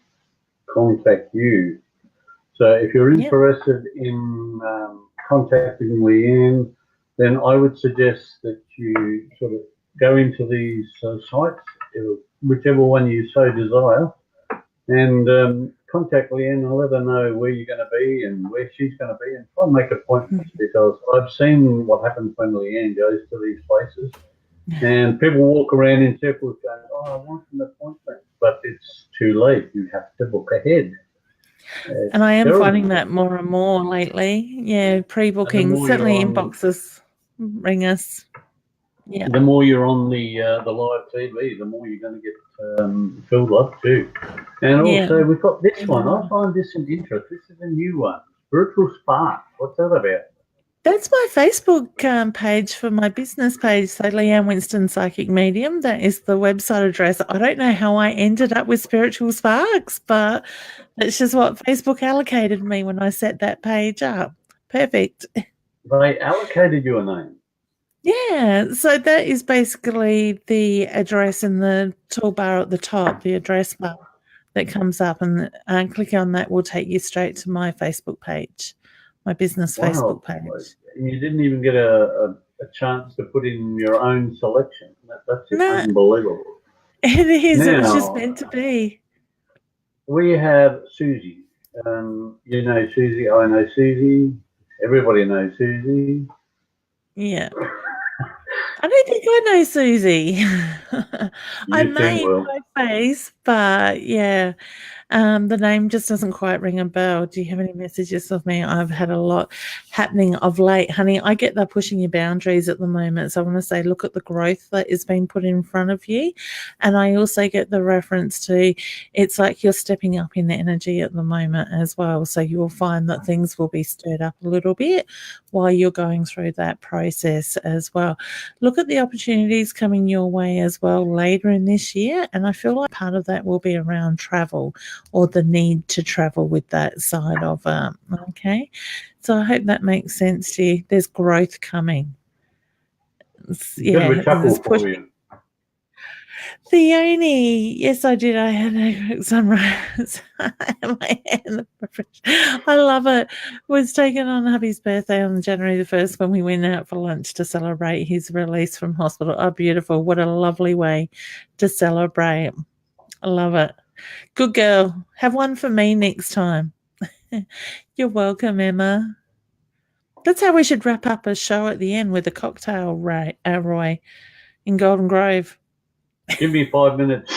contact you. So if you're interested in contacting Leanne, then I would suggest that you sort of go into these sites, whichever one you so desire, and contact Leanne and let her know where you're going to be and where she's going to be, and try and make appointments, because I've seen what happens when Leanne goes to these places, and people walk around in circles going, "Oh, I want an appointment," but it's too late. You have to book ahead. And I am finding that more and more lately. Yeah, pre-booking, certainly inboxes ring us. Yeah. The more you're on the live TV, the more you're going to get filled up too. And also, Yeah. we've got this one. I find this an interest. This is a new one. Spiritual Spark. What's that about? That's my Facebook page for my business page. So Leanne Winston Psychic Medium. That is the website address. I don't know how I ended up with Spiritual Sparks, but that's just what Facebook allocated me when I set that page up. Perfect. They allocated you a name. Yeah, so that is basically the address in the toolbar at the top, the address bar that comes up, and click on that will take you straight to my Facebook page, my business Facebook page. You didn't even get a chance to put in your own selection. That's No, unbelievable. it is. Now, It was just meant to be. We have Susie. You know Susie. I know Susie. Everybody knows Susie. Yeah. I don't think I know Susie. I may in my face, but yeah. The name just doesn't quite ring a bell. Do you have any messages of me? I've had a lot happening of late, honey. I get that pushing your boundaries at the moment. So I want to say, look at the growth that is being put in front of you. And I also get the reference to it's like you're stepping up in the energy at the moment as well. So you will find that things will be stirred up a little bit while you're going through that process as well. Look at the opportunities coming your way as well later in this year. And I feel like part of that will be around travel, or the need to travel with that side of okay. So I hope that makes sense to you. There's growth coming. Yeah, there's pushing. Theone, yes, I did. I had a sunrise. My hand. I love it. Was taken on hubby's birthday on January the 1st when we went out for lunch to celebrate his release from hospital. Oh, beautiful. What a lovely way to celebrate. I love it. Good girl. Have one for me next time. You're welcome, Emma. That's how we should wrap up a show at the end with a cocktail, Roy, in Golden Grove. Give me 5 minutes.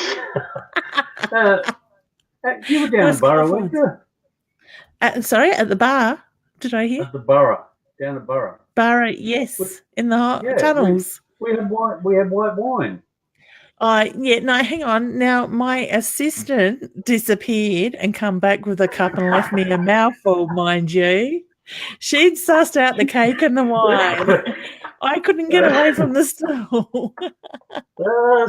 You were down at Burra, weren't you? Sorry, at the bar. Did I hear? At the Burra, down at Burra. Burra, yes, in the tunnels. We had white wine. Yeah, no, hang on. Now, my assistant disappeared and come back with a cup and left me a mouthful, mind you. She'd sussed out the cake and the wine. I couldn't get away from the stall.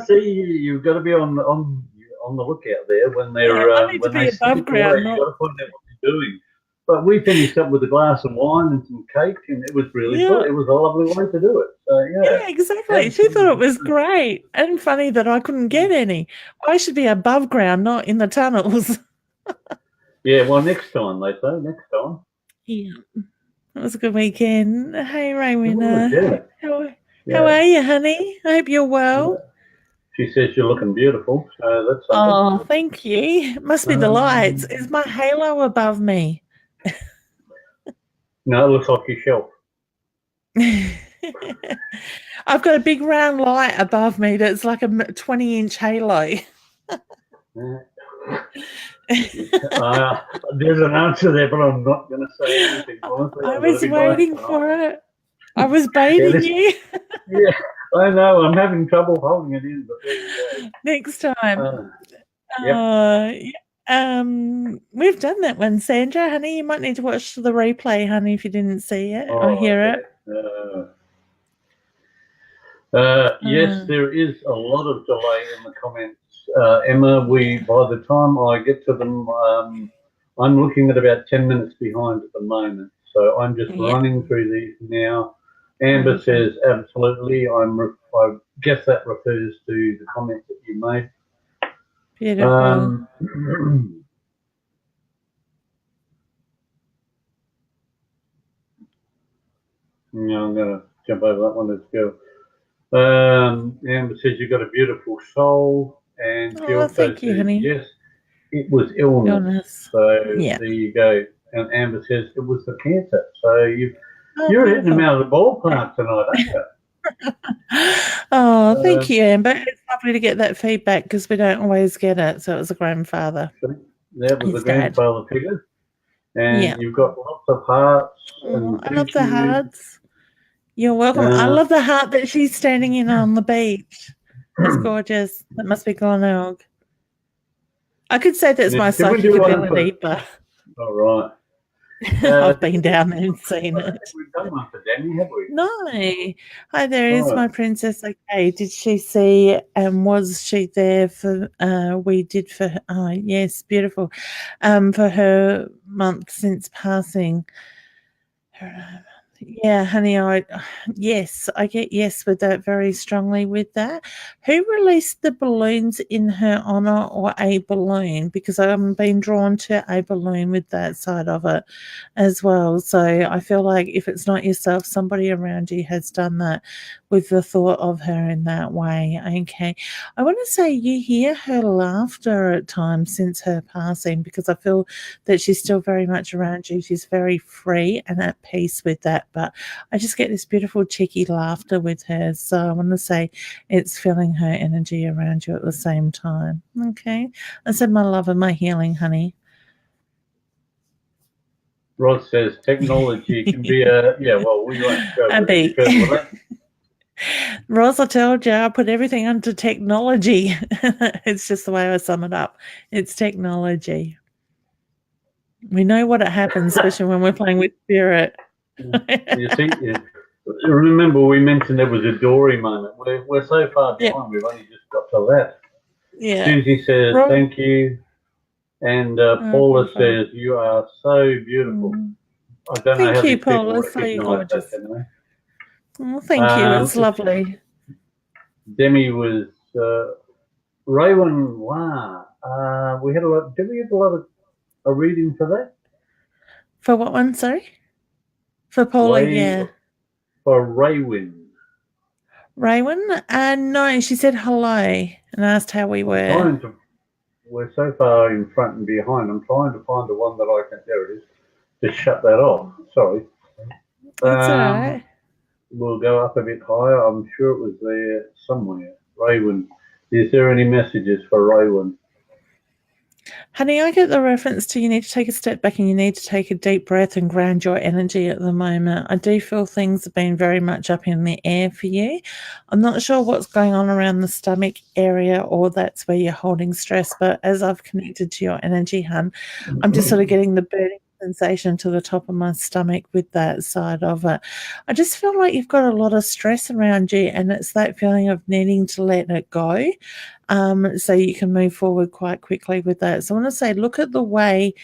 See, you've got to be on the lookout there when they're I need to be above ground. You've got to find out what they're doing. But we finished up with a glass of wine and some cake, and it was really good. It was a lovely way to do it. So, yeah, exactly. She thought it was great and funny that I couldn't get any. I should be above ground, not in the tunnels. Yeah, well, next time, they say. Next time. Yeah. It was a good weekend. Hey, Raywina. Yeah. How are you, honey? I hope you're well. She says you're looking beautiful. So that's something. Oh, thank you. It must be the lights. Is my halo above me? No, it looks like your shelf. I've got a big round light above me that's like a 20-inch halo. There's an answer there, but I'm not going to say anything. Honestly, I was waiting for it. I was baiting you. Yeah, I know. I'm having trouble holding it in. But next time. We've done that one, Sandra, honey. You might need to watch the replay, honey, if you didn't see it or hear it. Yes, there is a lot of delay in the comments. Emma, by the time I get to them, I'm looking at about 10 minutes behind at the moment. So I'm just running through these now. Amber says, absolutely. I guess that refers to the comments that you made. Beautiful. Yeah, I'm going to jump over that one. Let's go. Amber says you've got a beautiful soul. And she also thank you, says, honey. yes, it was illness. So there you go. And Amber says it was the cancer. So you're hitting them out of the ballpark tonight, aren't you? Thank you, Amber. It's lovely to get that feedback because we don't always get it. So it was a grandfather. That was a grandfather figure. And you've got lots of hearts. I love the hearts. You're welcome. I love the heart that she's standing in on the beach. That's gorgeous. That must be Glenelg. I could say that's my Can we psychic do one ability, but All right. I've been down there and seen I don't it. think we've done one for Danny, have we? No. Hi, there is Right. my princess. Okay. Did she see and was she there for we did for her, oh yes, beautiful. For her month since passing. Yeah, honey, yes, I get yes with that very strongly with that. Who released the balloons in her honor or a balloon? Because I'm being drawn to a balloon with that side of it as well. So I feel like if it's not yourself, somebody around you has done that with the thought of her in that way. Okay. I want to say you hear her laughter at times since her passing because I feel that she's still very much around you. She's very free and at peace with that. But I just get this beautiful cheeky laughter with her. So I want to say it's feeling her energy around you at the same time. Okay. I said my love and my healing, honey. Rod says technology can be a well, we won't go A with any beat. further with that. Ross, I told you I put everything onto technology. It's just the way I sum it up. It's technology. We know what it happens, especially when we're playing with spirit. You see, remember we mentioned there was a Dory moment. We're so far behind. Yep. We've only just got to that. Yeah. Susie says thank you, and Paula says you are so beautiful. I don't know how these people recognise that. Anyway. Well, thank you. It's lovely. Demi was Raywin. Wow. We had a lot. Did we get a lot of a reading for that? For what one? Sorry. For Paula, yeah. For Raywin. Raywin? No, she said hello and asked how we were. We're so far in front and behind. I'm trying to find the one that I can. There it is. Just shut that off. Sorry. That's all right. We'll go up a bit higher. I'm sure it was there somewhere. Raywin. Is there any messages for Raywin? Honey, I get the reference to you need to take a step back and you need to take a deep breath and ground your energy at the moment. I do feel things have been very much up in the air for you. I'm not sure what's going on around the stomach area or that's where you're holding stress, but as I've connected to your energy, hun, I'm just sort of getting the burning sensation to the top of my stomach with that side of it. I just feel like you've got a lot of stress around you and it's that feeling of needing to let it go. So you can move forward quite quickly with that. So I want to say, look at the way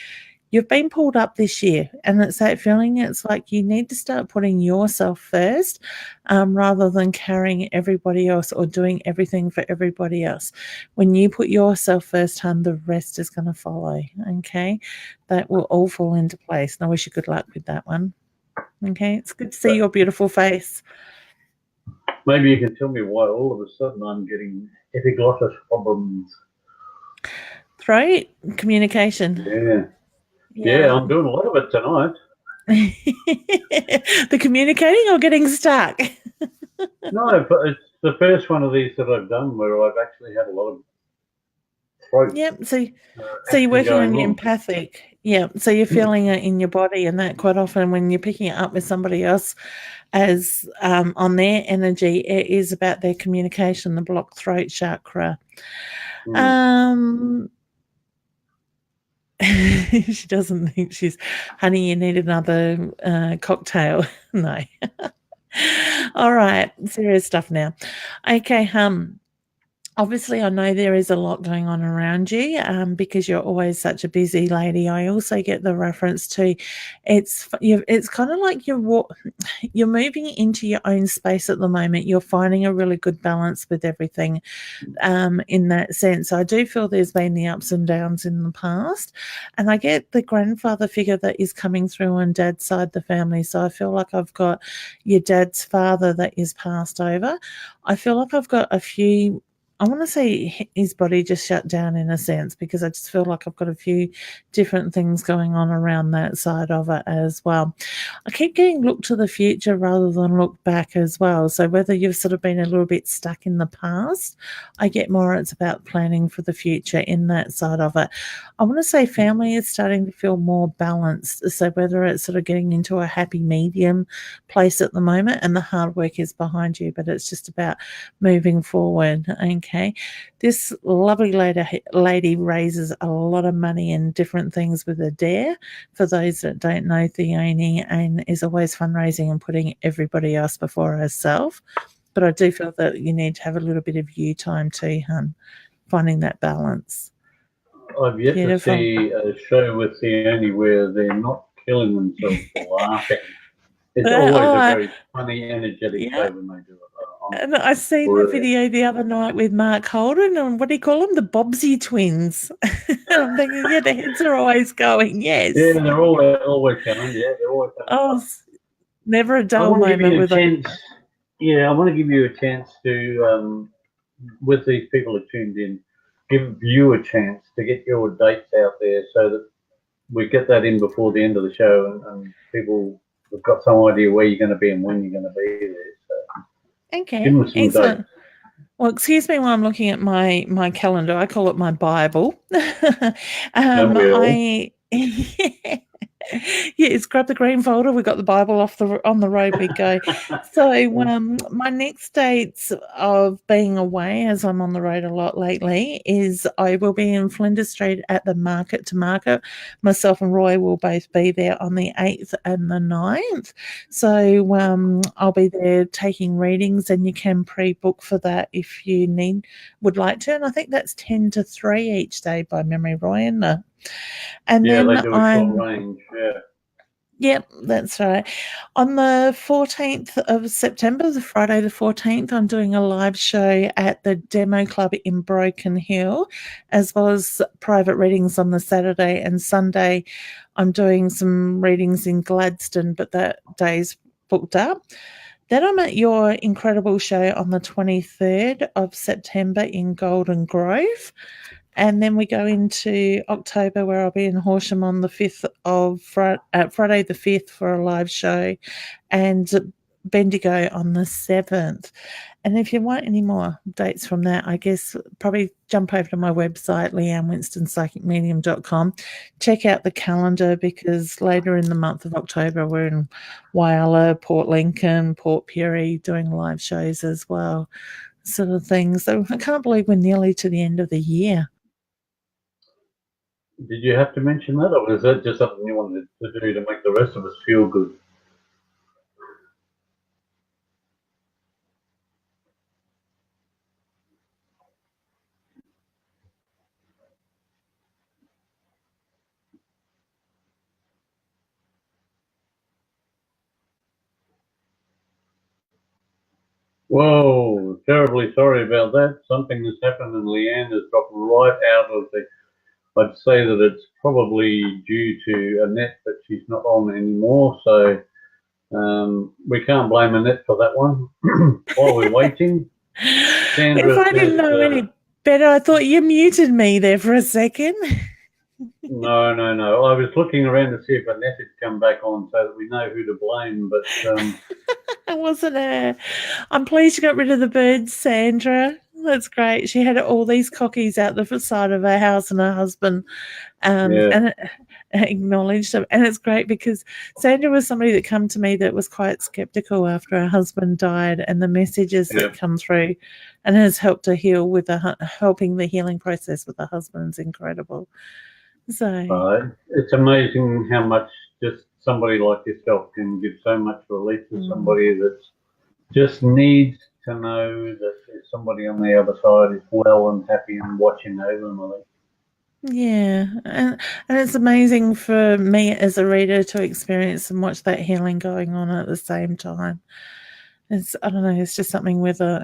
you've been pulled up this year, and it's that feeling. It's like you need to start putting yourself first, rather than carrying everybody else or doing everything for everybody else. When you put yourself first, hun, the rest is going to follow. Okay, that will all fall into place. And I wish you good luck with that one. Okay, it's good to see your beautiful face. Maybe you can tell me why all of a sudden I'm getting epiglottis problems. Throat communication. Yeah, I'm doing a lot of it tonight. The communicating or getting stuck? No, but it's the first one of these that I've done where I've actually had a lot of throat. Yep. So you're working on your empathic. Yeah. So you're feeling it in your body, and that quite often when you're picking it up with somebody else as on their energy, it is about their communication, the blocked throat chakra. She doesn't think she's, honey, you need another cocktail. No. All right. Serious stuff now. Okay. Obviously, I know there is a lot going on around you because you're always such a busy lady. I also get the reference to it's kind of like you're moving into your own space at the moment. You're finding a really good balance with everything in that sense. I do feel there's been the ups and downs in the past, and I get the grandfather figure that is coming through on dad's side of the family. So I feel like I've got your dad's father that is passed over. I feel like I've got a few I want to say his body just shut down in a sense, because I just feel like I've got a few different things going on around that side of it as well. I keep getting look to the future rather than look back as well. So whether you've sort of been a little bit stuck in the past, I get more it's about planning for the future in that side of it. I want to say family is starting to feel more balanced. So whether it's sort of getting into a happy medium place at the moment, and the hard work is behind you, but it's just about moving forward. Okay. This lovely lady raises a lot of money in different things with Adair, for those that don't know Theone, and is always fundraising and putting everybody else before herself. But I do feel that you need to have a little bit of you time too, hun, finding that balance. I've yet to see a show with Theone where they're not killing themselves laughing. It's always a very funny, energetic show when they do it. And I seen the video the other night with Mark Holden, and what do you call them? The Bobbsey twins. I'm thinking, yeah, the heads are always going, yes. Yeah, they're always going. Yeah, they're always going. Oh, never a dull moment with them. Yeah, I want to give you a chance to, with these people who tuned in, give you a chance to get your dates out there so that we get that in before the end of the show, and people have got some idea where you're going to be and when you're going to be there. So okay, excellent. Well, excuse me while I'm looking at my calendar. I call it my Bible. Yes, grab the green folder. We got the Bible on the road we go. So my next dates of being away, as I'm on the road a lot lately, is I will be in Flinders Street at the Market to Market. Myself and Roy will both be there on the 8th and the 9th. So I'll be there taking readings, and you can pre-book for that if you would like to. And I think that's 10 to 3 each day by memory, Roy, isn't it? And yeah, then they do a short range, yeah. Yep, that's right. On the 14th of September, the Friday the 14th, I'm doing a live show at the Demo Club in Broken Hill, as well as private readings on the Saturday and Sunday. I'm doing some readings in Gladstone, but that day's booked up. Then I'm at your incredible show on the 23rd of September in Golden Grove. And then we go into October, where I'll be in Horsham on the 5th of Friday the 5th for a live show, and Bendigo on the 7th. And if you want any more dates from that, I guess probably jump over to my website, Leanne Winston Psychic Medium.com. Check out the calendar, because later in the month of October, we're in Whyalla, Port Lincoln, Port Pirie, doing live shows as well, sort of thing. So I can't believe we're nearly to the end of the year. Did you have to mention that, or was that just something you wanted to do to make the rest of us feel good? Whoa, terribly sorry about that. Something has happened, and Leanne has dropped right out of the... I'd say that it's probably due to Annette that she's not on anymore, so we can't blame Annette for that one. While we're waiting, Sandra if I didn't know any better, I thought you muted me there for a second. No. I was looking around to see if Annette had come back on so that we know who to blame, but... It wasn't her. I'm pleased you got rid of the birds, Sandra. That's great. She had all these cockies out the side of her house, and her husband and acknowledged them. And it's great because Sandra was somebody that come to me that was quite skeptical after her husband died, and the messages that come through and has helped her heal with helping the healing process with her husband's incredible. So it's amazing how much just somebody like yourself can give so much relief to somebody that just needs to know that there's somebody on the other side is well and happy and watching over them. Yeah, and it's amazing for me as a reader to experience and watch that healing going on at the same time. I don't know, it's just something with it.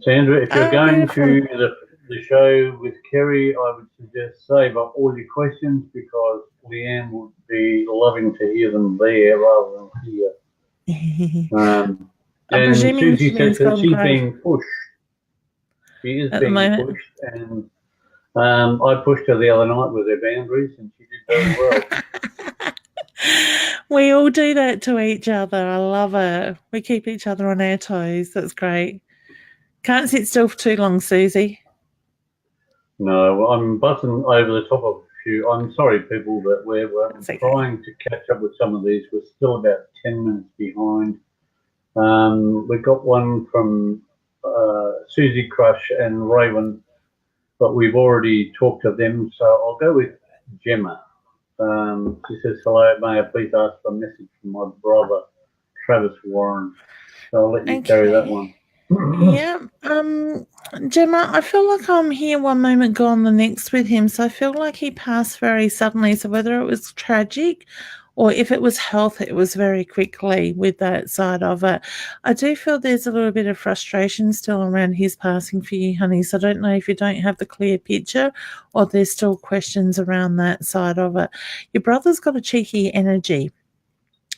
Sandra, if you're going to the show with Kerry, I would suggest save up all your questions, because Leanne would be loving to hear them there rather than here. And Susie says that she's being pushed. She is at the being moment. pushed, and I pushed her the other night with her boundaries, and she did very well. We all do that to each other. I love it. We keep each other on our toes. That's great. Can't sit still for too long, Susie. No, I'm buzzing over the top of a few. I'm sorry, people, that we're Okay. trying to catch up with some of these. We're still about 10 minutes behind. We got one from Susie Crush and Raven, but we've already talked to them, so I'll go with Gemma. She says, hello, may I please ask for a message from my brother, Travis Warren. So I'll let you carry that one. Yeah. Gemma, I feel like I'm here one moment, gone the next with him. So I feel like he passed very suddenly. So whether it was tragic or if it was health, it was very quickly with that side of it. I do feel there's a little bit of frustration still around his passing for you, honey. So I don't know if you don't have the clear picture or there's still questions around that side of it. Your brother's got a cheeky energy.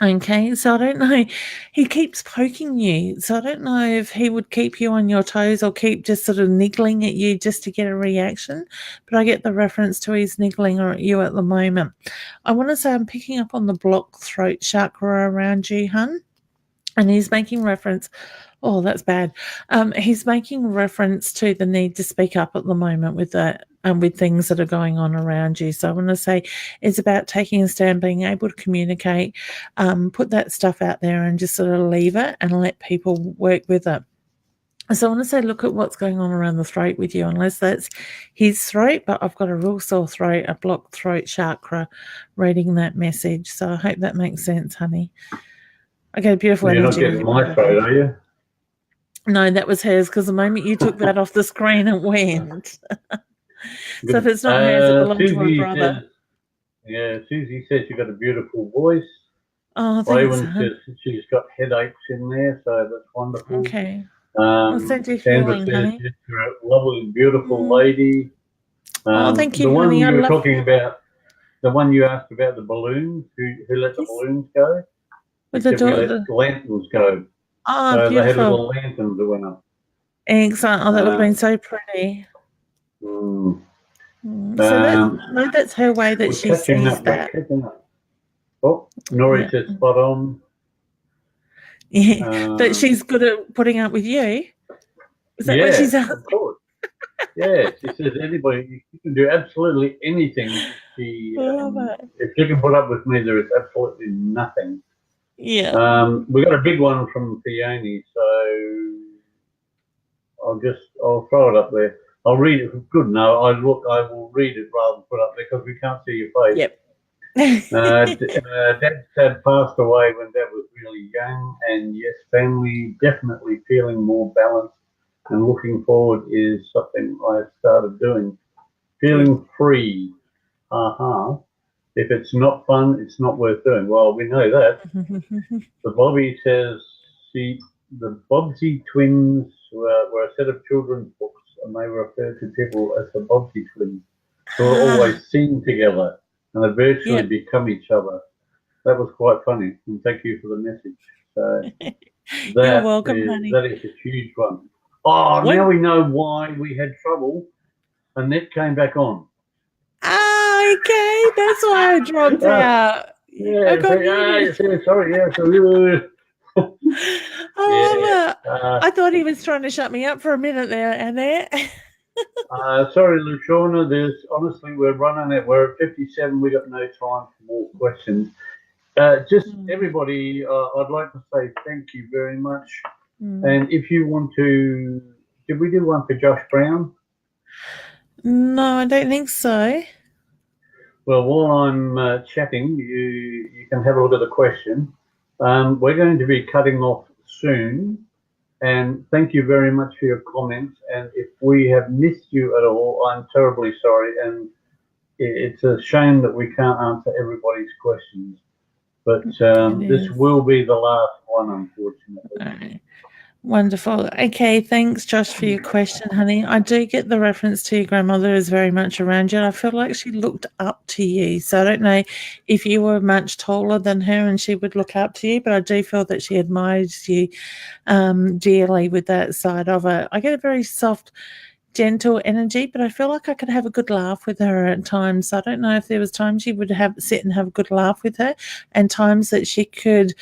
Okay, so I don't know. He keeps poking you. So I don't know if he would keep you on your toes or keep just sort of niggling at you just to get a reaction. But I get the reference to he's niggling at you at the moment. I want to say I'm picking up on the blocked throat chakra around you, hun. And he's making reference. Oh, that's bad. He's making reference to the need to speak up at the moment with that and with things that are going on around you. So I want to say it's about taking a stand, being able to communicate, put that stuff out there and just sort of leave it and let people work with it. So I want to say, look at what's going on around the throat with you, unless that's his throat, but I've got a real sore throat, a blocked throat chakra reading that message. So I hope that makes sense, honey. I get a beautiful energy. You're not getting my throat, are you? No, that was hers, because the moment you took that off the screen, it went. So if it's not hers, it belongs to my brother. Susie says you've got a beautiful voice. Oh, thanks. Raven says she's got headaches in there, so that's wonderful. Okay. Send you Sandra healing, says honey. you're a lovely, beautiful lady. Thank you, the one honey. you were talking about, the one you asked about the balloons, who let the balloons go? With we let lanterns go. Oh, so beautiful. They had little lanterns that went up. Excellent. Oh, that would have been so pretty. So that's her way that she sees that. Oh, Nori says spot on. Yeah, that she's good at putting up with you. Is that what she's asking? Of course. Yeah, she says anybody, you can do absolutely anything. If she can put up with me, there is absolutely nothing. Yeah. We got a big one from Peony, so I'll throw it up there. I'll read it. Good. No, I will read it rather than put it up there because we can't see your face. Yep. Dad passed away when Dad was really young, and yes, family definitely feeling more balanced and looking forward is something I started doing. Feeling free. If it's not fun, it's not worth doing. Well, we know that. The Bobby says the Bobbsey twins were a set of children's books, and they refer to people as the Bobbsey twins, who are always seen together and eventually become each other. That was quite funny, and thank you for the message. So you're welcome, honey. That is a huge one. Oh, now we know why we had trouble. Annette came back on. Okay, that's why I dropped out. Sorry. I thought he was trying to shut me up for a minute there, Annette. Sorry, Luciana. Honestly, we're running it. We're at 57. We got no time for more questions. Everybody, I'd like to say thank you very much. And if you want to, did we do one for Josh Brown? No, I don't think so. Well, while I'm chatting, you can have a look at the question. We're going to be cutting off soon. And thank you very much for your comments. And if we have missed you at all, I'm terribly sorry. And it's a shame that we can't answer everybody's questions. But this will be the last one, unfortunately. Right. Wonderful. Okay, thanks, Josh, for your question, honey. I do get the reference to your grandmother is very much around you. I feel like she looked up to you. So I don't know if you were much taller than her and she would look up to you, but I do feel that she admires you dearly with that side of it. I get a very soft gentle energy, but I feel like I could have a good laugh with her at times. So I don't know if there was times you would sit and have a good laugh with her, and times that she could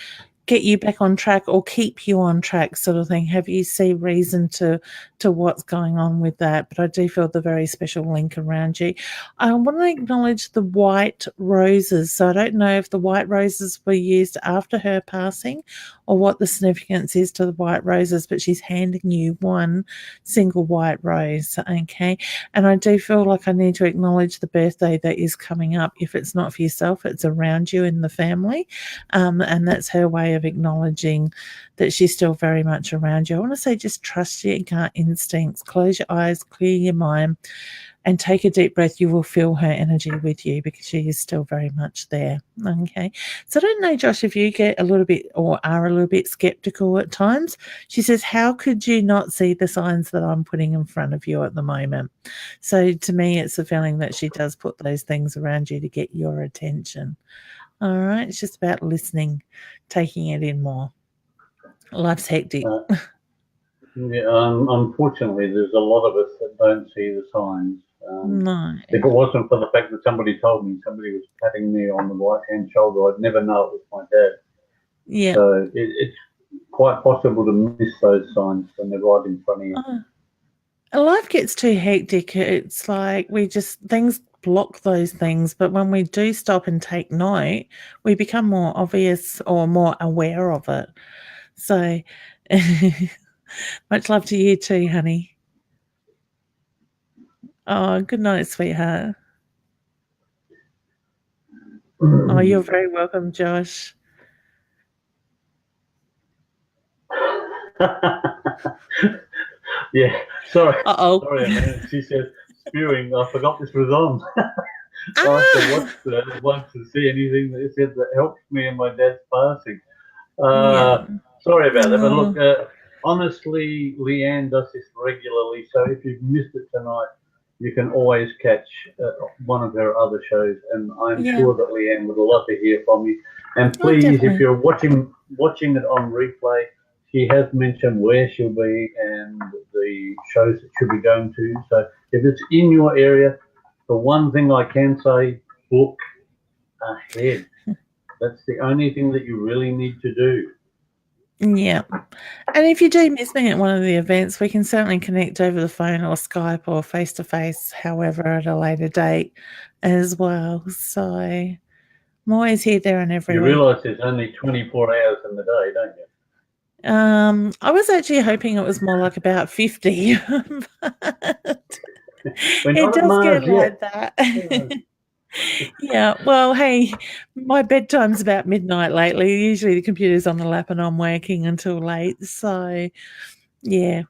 get you back on track or keep you on track, sort of thing. Have you see reason to what's going on with that? But I do feel the very special link around you. I want to acknowledge the white roses. So I don't know if the white roses were used after her passing or what the significance is to the white roses, but she's handing you one single white rose, okay? And I do feel like I need to acknowledge the birthday that is coming up. If it's not for yourself, it's around you in the family, and that's her way of acknowledging that she's still very much around you. I want to say just trust your gut instincts, close your eyes, clear your mind, and take a deep breath. You will feel her energy with you because she is still very much there. Okay. So I don't know, Josh, if you get a little bit or are a little bit skeptical at times. She says, how could you not see the signs that I'm putting in front of you at the moment? So to me, it's a feeling that she does put those things around you to get your attention. All right. It's just about listening, taking it in more. Life's hectic. Unfortunately, there's a lot of us that don't see the signs. No. If it wasn't for the fact that somebody told me, somebody was patting me on the right-hand shoulder, I'd never know it was my dad. Yeah. So it's quite possible to miss those signs when they're right in front of you. Life gets too hectic. It's like things block those things. But when we do stop and take note, we become more obvious or more aware of it. So much love to you too, honey. Oh, good night, sweetheart. Oh, you're very welcome, Josh. Yeah, sorry. Uh-oh. Sorry, she said spewing. I forgot this was on. I have to watch to see anything that said that helped me in my dad's passing. Sorry about that, but look, honestly, Leanne does this regularly, so if you've missed it tonight, you can always catch one of her other shows, and I'm sure that Leanne would love to hear from you. And please, if you're watching it on replay, she has mentioned where she'll be and the shows that she'll be going to. So if it's in your area, the one thing I can say, book ahead. That's the only thing that you really need to do. Yeah. And if you do miss me at one of the events, we can certainly connect over the phone or Skype or face-to-face, however, at a later date as well. So I'm always here, there and everywhere. You realise there's only 24 hours in the day, don't you? I was actually hoping it was more like about 50. But it does get like that. Yeah, well, hey, my bedtime's about midnight lately. Usually the computer's on the lap and I'm working until late. So, yeah,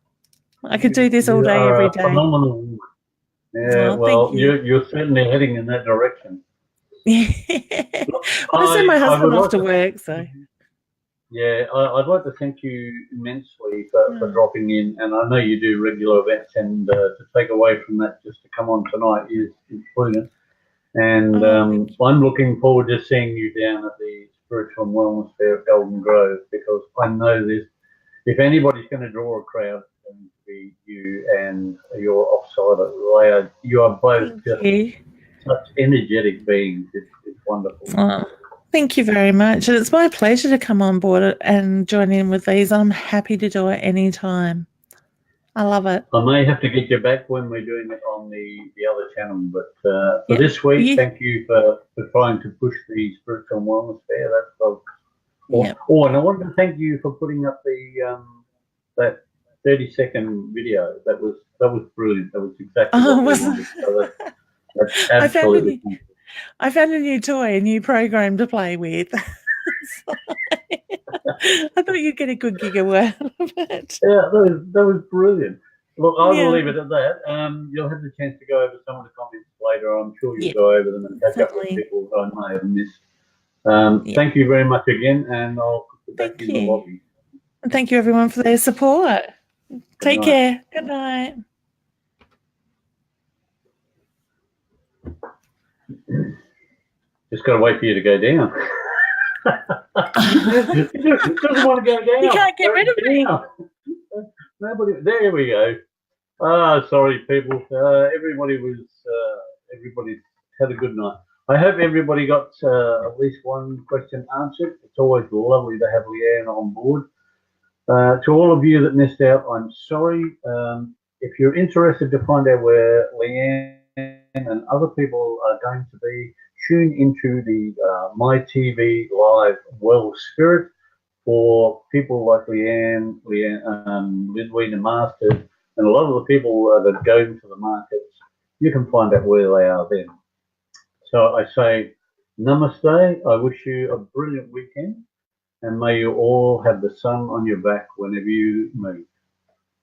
I could do this all day, every day. Phenomenal. Yeah, well, you're certainly heading in that direction. Look, I send my husband off to work, so. Yeah, I'd like to thank you immensely for dropping in, and I know you do regular events, and to take away from that just to come on tonight is brilliant. And I'm looking forward to seeing you down at the Spiritual and Wellness Fair at Golden Grove, because I know if anybody's going to draw a crowd, it's going to be you and your offsider. You are both such energetic beings. It's wonderful. Oh, thank you very much. And it's my pleasure to come on board and join in with these. I'm happy to do it anytime. I love it. I may have to get you back when we're doing it on the other channel, but for this week, thank you for trying to push the Spiritual and Wellness Fair. That's awesome. Oh, and I wanted to thank you for putting up the that 30-second video. That was brilliant. That was exactly what we wanted. So that's absolutely. I found a new toy, a new program to play with. I thought you'd get a good gig out of it. Yeah, that was brilliant. Look, I will leave it at that. You'll have the chance to go over some of the comments later. I'm sure you'll go over them and catch up with people I may have missed. Thank you very much again, and I'll put you back in the lobby. And thank you, everyone, for their support. Take care. Good night. Just got to wait for you to go down. Doesn't want to go down. You can't get rid of me. Nobody. There we go. Sorry, people. Everybody had a good night. I hope everybody got at least one question answered. It's always lovely to have Leanne on board. To all of you that missed out, I'm sorry. If you're interested to find out where Leanne and other people are going to be, tune into the My TV Live Well Spirit for people like Leanne, Lidwina Masters, and a lot of the people that go into the markets. You can find out where they are then. So I say namaste. I wish you a brilliant weekend, and may you all have the sun on your back whenever you move.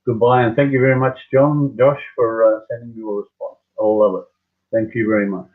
Goodbye, and thank you very much, Josh, for sending me your response. I'll love it. Thank you very much.